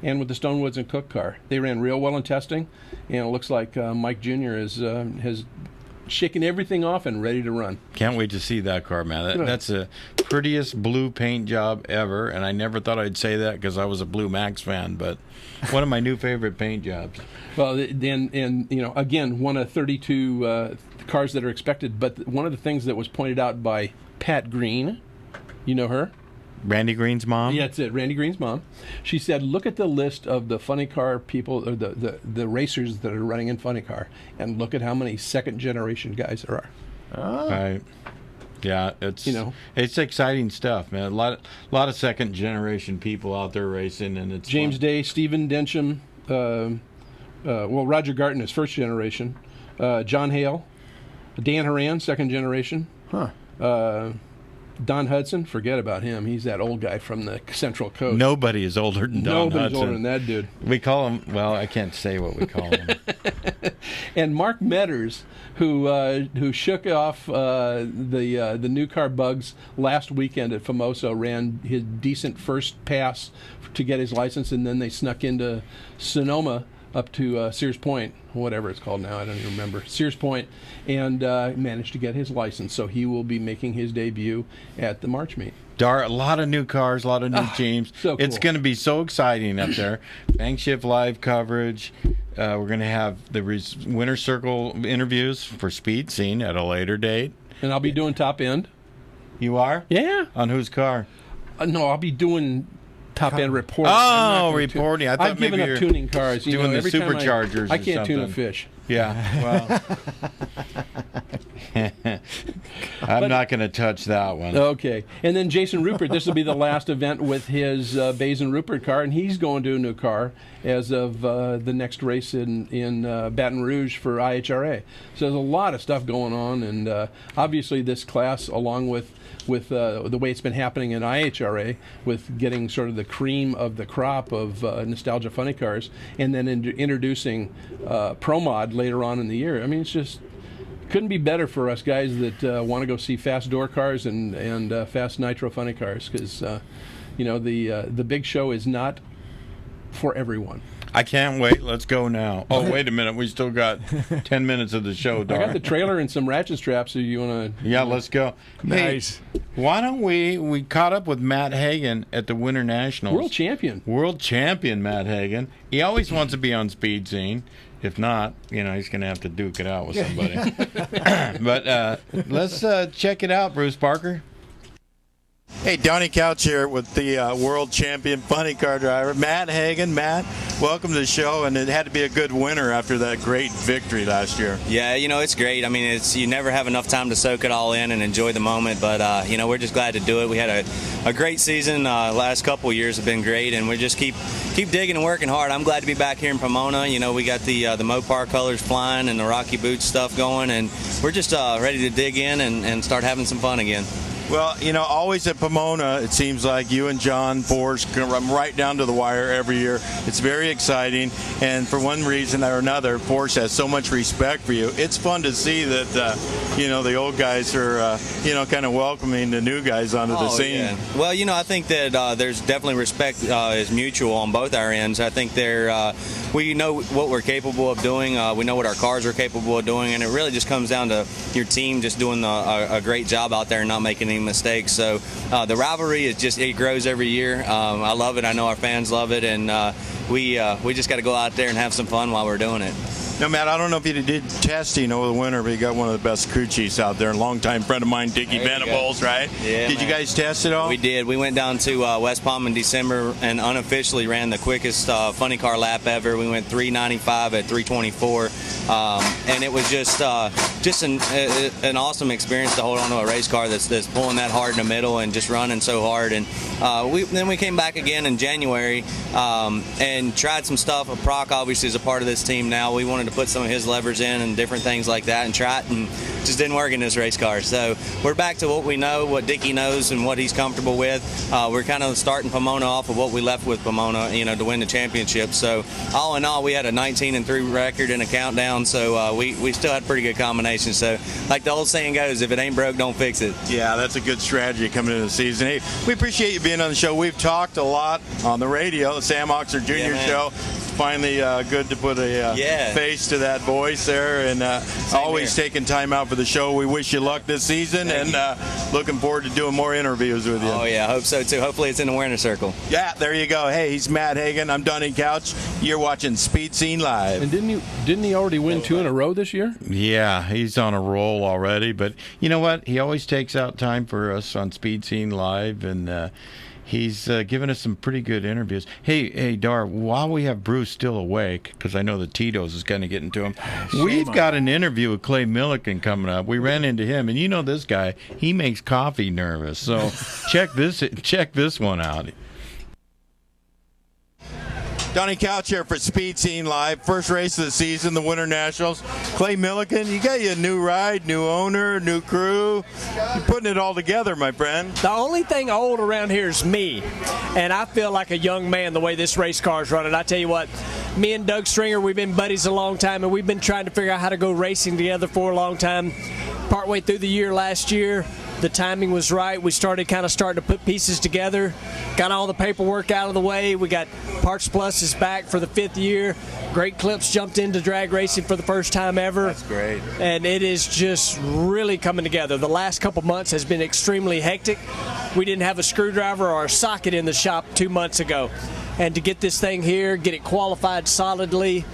with the Stonewoods and Cook car. They ran real well in testing, and it looks like Mike Jr. has shaking everything off and ready to run. Can't wait to see that car, man. That's the prettiest blue paint job ever, and I never thought I'd say that because I was a Blue Max fan, but one of my new favorite paint jobs. Well, again, one of 32 cars that are expected, but one of the things that was pointed out by Pat Green, you know her? Randy Green's mom? Yeah, that's it, Randy Green's mom. She said, look at the list of the funny car people, or the racers that are running in funny car, and look at how many second-generation guys there are. Oh. Right. Yeah, it's exciting stuff, man. A lot of second-generation people out there racing, and it's James fun. Day, Stephen Densham, Roger Garton is first generation, John Hale, Dan Horan, second generation. Don Hudson, forget about him. He's that old guy from the Central Coast. Nobody is older than Don Hudson. Nobody's older than that dude. We call him, well, I can't say what we call him. And Mark Metters, who shook off the new car bugs last weekend at Famoso, ran his decent first pass to get his license, and then they snuck into Sonoma up to Sears Point, whatever it's called now, I don't even remember, Sears Point, and managed to get his license. So he will be making his debut at the March meet. A lot of new cars, a lot of new teams. So cool. It's going to be so exciting up there. Bank Shift Live coverage. We're going to have the Winter Circle interviews for Speed Scene at a later date. And I'll be doing top end. You are? Yeah. On whose car? No, I'll be doing top end reporting. Oh, reporting. I thought I've given maybe up tuning cars. Doing the superchargers. I can't tune a something. fish. Yeah. Well, I'm not going to touch that one. Okay. And then Jason Rupert, this will be the last event with his Basin Rupert car, and he's going to a new car as of the next race in Baton Rouge for IHRA. So there's a lot of stuff going on, and obviously this class, along with the way it's been happening in IHRA, with getting sort of the cream of the crop of nostalgia funny cars, and then introducing Pro Mod later on in the year. I mean, it's just couldn't be better for us guys that want to go see fast door cars and fast nitro funny cars, because the big show is not for everyone. I can't wait. Let's go now. Oh, wait a minute. We still got 10 minutes of the show, Dar. I got the trailer and some ratchet straps if you want to... Yeah, let's go. Nice. Hey, why don't we caught up with Matt Hagan at the Winter Nationals. World champion Matt Hagan. He always wants to be on Speed Scene. If not, he's going to have to duke it out with somebody. But let's check it out, Bruce Parker. Hey, Donnie Couch here with the world champion funny car driver, Matt Hagan. Matt, welcome to the show, and it had to be a good winter after that great victory last year. Yeah, it's great. I mean, you never have enough time to soak it all in and enjoy the moment, but, we're just glad to do it. We had a great season. Last couple of years have been great, and we just keep digging and working hard. I'm glad to be back here in Pomona. We got the Mopar colors flying and the Rocky Boots stuff going, and we're just ready to dig in and start having some fun again. Well, always at Pomona, it seems like you and John Force can run right down to the wire every year. It's very exciting, and for one reason or another, Force has so much respect for you. It's fun to see that, the old guys are, kind of welcoming the new guys onto the scene. Yeah. Well, I think that there's definitely respect is mutual on both our ends. I think we know what we're capable of doing. We know what our cars are capable of doing, and it really just comes down to your team just doing a great job out there and not making any mistakes. So the rivalry it grows every year. I love it. I know our fans love it, and we just got to go out there and have some fun while we're doing it. No, Matt, I don't know if you did testing over the winter, but you got one of the best crew chiefs out there, a longtime friend of mine, Dickie Venables, right? Yeah. Did you guys test it all? We did. We went down to West Palm in December and unofficially ran the quickest funny car lap ever. We went 395 at 324, and it was just an awesome experience to hold on to a race car that's pulling that hard in the middle and just running so hard. And then we came back again in January and tried some stuff. Proc obviously is a part of this team now. We wanted to put some of his levers in and different things like that and try it, and just didn't work in this race car. So we're back to what we know, what Dickie knows, and what he's comfortable with. We're kind of starting Pomona off of what we left with Pomona, to win the championship. So all in all, we had a 19-3 record in a countdown. So we still had pretty good combinations. So like the old saying goes, if it ain't broke, don't fix it. Yeah, that's a good strategy coming into the season. Hey, we appreciate you being on the show. We've talked a lot on the radio, the Sam Oxer Jr. show. Finally good to put a face to that voice there, and always taking time out for the show. We wish you luck this season, and looking forward to doing more interviews with you. Oh yeah, I hope so too. Hopefully it's in the winner's circle. Yeah, there you go. Hey, he's Matt Hagan. I'm Donnie Couch. You're watching Speed Scene Live. And didn't he already win 2 in a row this year? Yeah, he's on a roll already. But you know what? He always takes out time for us on Speed Scene Live, and he's given us some pretty good interviews. Hey, Dar, while we have Bruce still awake, because I know the Tito's is going to get into him, we've got an interview with Clay Millican coming up. We ran into him, and this guy, he makes coffee nervous. So check this one out. Donnie Couch here for Speed Scene Live. First race of the season, the Winter Nationals. Clay Millican, you got a new ride, new owner, new crew. You're putting it all together, my friend. The only thing old around here is me, and I feel like a young man the way this race car is running. I tell you what, me and Doug Stringer, we've been buddies a long time, and we've been trying to figure out how to go racing together for a long time. Partway through the year last year, the timing was right. We starting to put pieces together, got all the paperwork out of the way. We got Parts Plus is back for the 5th year. Great Clips jumped into drag racing for the first time ever. That's great. And it is just really coming together. The last couple months has been extremely hectic. We didn't have a screwdriver or a socket in the shop 2 months ago. And to get this thing here, get it qualified solidly,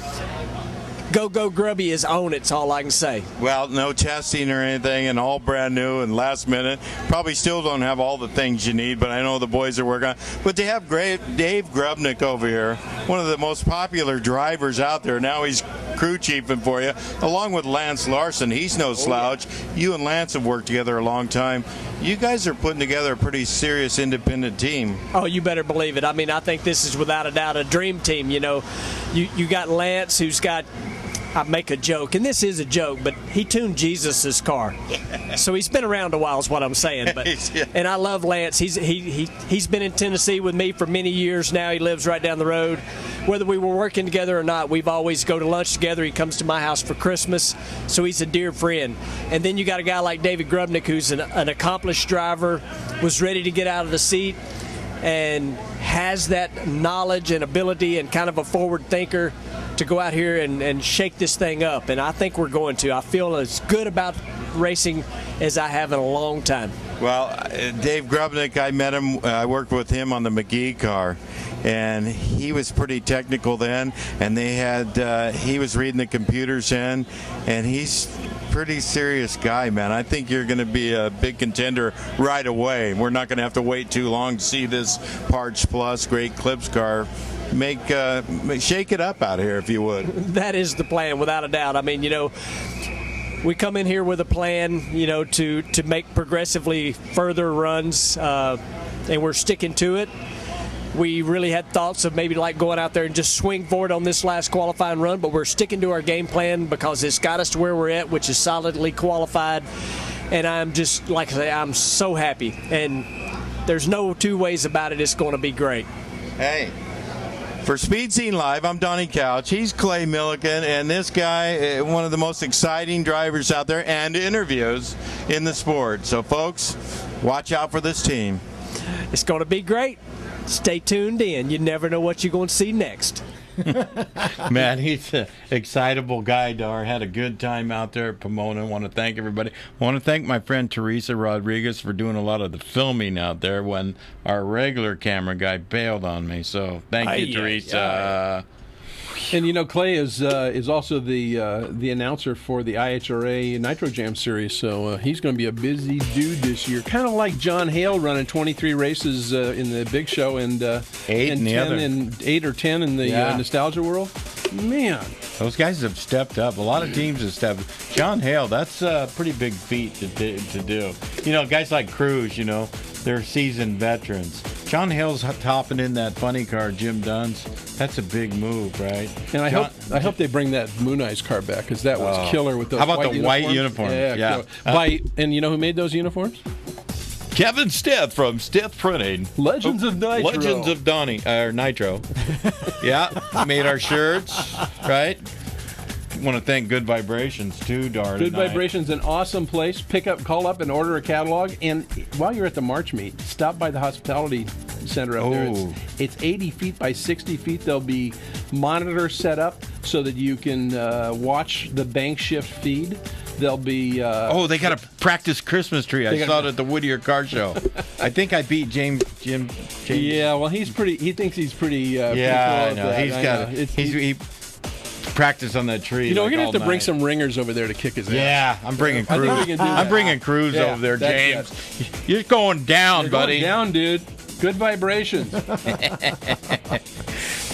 Go Grubby is on it, that's all I can say. Well, no testing or anything, and all brand new and last minute. Probably still don't have all the things you need, but I know the boys are working on it. But they have great Dave Grubnick over here, one of the most popular drivers out there. Now he's crew chiefing for you, along with Lance Larson. He's no slouch. You and Lance have worked together a long time. You guys are putting together a pretty serious independent team. Oh, you better believe it. I mean, I think this is without a doubt a dream team. You got Lance, who's got, I make a joke, and this is a joke, but he tuned Jesus's car, so he's been around a while, is what I'm saying. But and I love Lance. He's been in Tennessee with me for many years now. He lives right down the road. Whether we were working together or not, we've always go to lunch together. He comes to my house for Christmas, so he's a dear friend. And then you got a guy like David Grubnick, who's an accomplished driver, was ready to get out of the seat, and has that knowledge and ability and kind of a forward thinker to go out here and shake this thing up. And I think we're going to. I feel as good about racing as I have in a long time. Well, Dave Grubnick, I met him. I worked with him on the McGee car, and he was pretty technical then. And they had he was reading the computers in, and he's a pretty serious guy, man. I think you're going to be a big contender right away. We're not going to have to wait too long to see this Parts Plus Great Clips car shake it up out here, if you would. That is the plan, without a doubt. I mean, we come in here with a plan, to make progressively further runs, and we're sticking to it. We really had thoughts of maybe like going out there and just swing forward on this last qualifying run, but we're sticking to our game plan because it's got us to where we're at, which is solidly qualified. and I'm just, like I say, I'm so happy. And there's no two ways about it. It's going to be great. Hey. For Speed Scene Live, I'm Donnie Couch. He's Clay Millican, and this guy, one of the most exciting drivers out there and interviews in the sport. So, folks, watch out for this team. It's going to be great. Stay tuned in. You never know what you're going to see next. Man, he's an excitable guy, Dar. Had a good time out there at Pomona. I want to thank everybody. I want to thank my friend Teresa Rodriguez for doing a lot of the filming out there when our regular camera guy bailed on me. So thank you, Teresa. And, you know, Clay is also the announcer for the IHRA Nitro Jam Series, so he's going to be a busy dude this year. Kind of like John Hale running 23 races in the Big Show and 8 or 10 in the Nostalgia World. Man. Those guys have stepped up. A lot of teams have stepped up. John Hale, that's a pretty big feat to do. You know, guys like Cruz, you know, they're seasoned veterans. John Hale's topping in that funny car, Jim Dunn's. That's a big move, right? And I hope they bring that Moon Eyes car back, because that was killer with those How about white the uniforms? white uniforms? Yeah. And you know who made those uniforms? Kevin Stith from Stith Printing. Legends of Nitro. Legends of Nitro. Yeah, made our shirts, right? Want to thank Good Vibrations too, Dar. Good Vibrations, an awesome place. Call up and order a catalog. And while you're at the March meet, stop by the hospitality center up there. It's 80 feet by 60 feet. There'll be monitors set up so that you can watch the bank shift feed. There'll be they got a practice Christmas tree. I saw it at the Whittier Car Show. I think I beat Jim. Yeah, well, he's pretty. He thinks he's pretty. I know. He practice on that tree. You know, we're gonna have to bring some ringers over there to kick his ass. Yeah, I'm bringing Cruz. I'm bringing Cruz over there, James. You're going down, buddy. Going down, dude. Good Vibrations. Oh,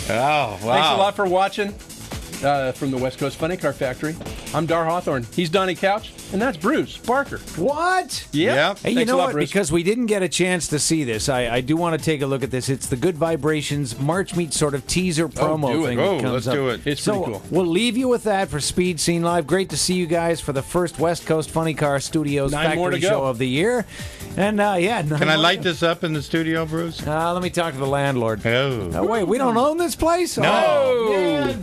wow. Thanks a lot for watching from the West Coast Funny Car Factory. I'm Dar Hawthorne. He's Donnie Couch, and that's Bruce Barker. What? Yeah. Hey, you know what? Because we didn't get a chance to see this, I do want to take a look at this. It's the Good Vibrations March Meet sort of teaser promo thing. Let's do it. It's pretty cool. We'll leave you with that for Speed Scene Live. Great to see you guys for the first West Coast Funny Car Studios Factory show of the year. And can I light this up in the studio, Bruce? Let me talk to the landlord. Oh, wait, we don't own this place? No. Oh,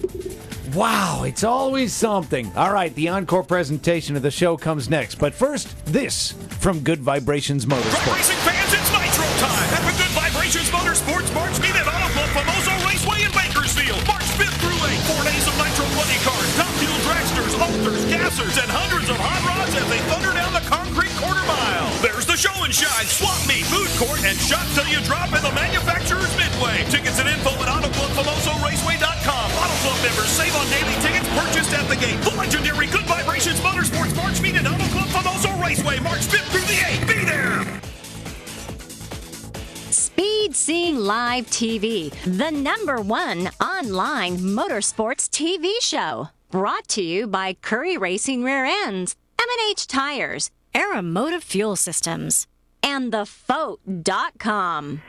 wow, it's always something. All right, the encore presentation of the show comes next. But first, this from Good Vibrations Motorsports. Drag racing fans, it's Nitro time at the Good Vibrations Motorsports March Meet at Auto Club Famoso Raceway in Bakersfield. March 5th through 8th, 4 days of Nitro Funny Cars, top fuel dragsters, ultras, gassers, and hundreds of hot rods as they thunder down the concrete quarter mile. There's the show and shine, swap meet, food court, and shot till you drop in the manufacturer's midway. Tickets and info at AutoClubFamosoRaceway.com. Auto Club members save on daily tickets purchased at the gate. The legendary Good Vibrations Motorsports March Meet at Auto Club Famoso Raceway, March 5th through the 8th. Be there! Speed Scene Live TV, the #1 online motorsports TV show. Brought to you by Curry Racing Rear Ends, M&H Tires, Aeromotive Fuel Systems, and theFote.com.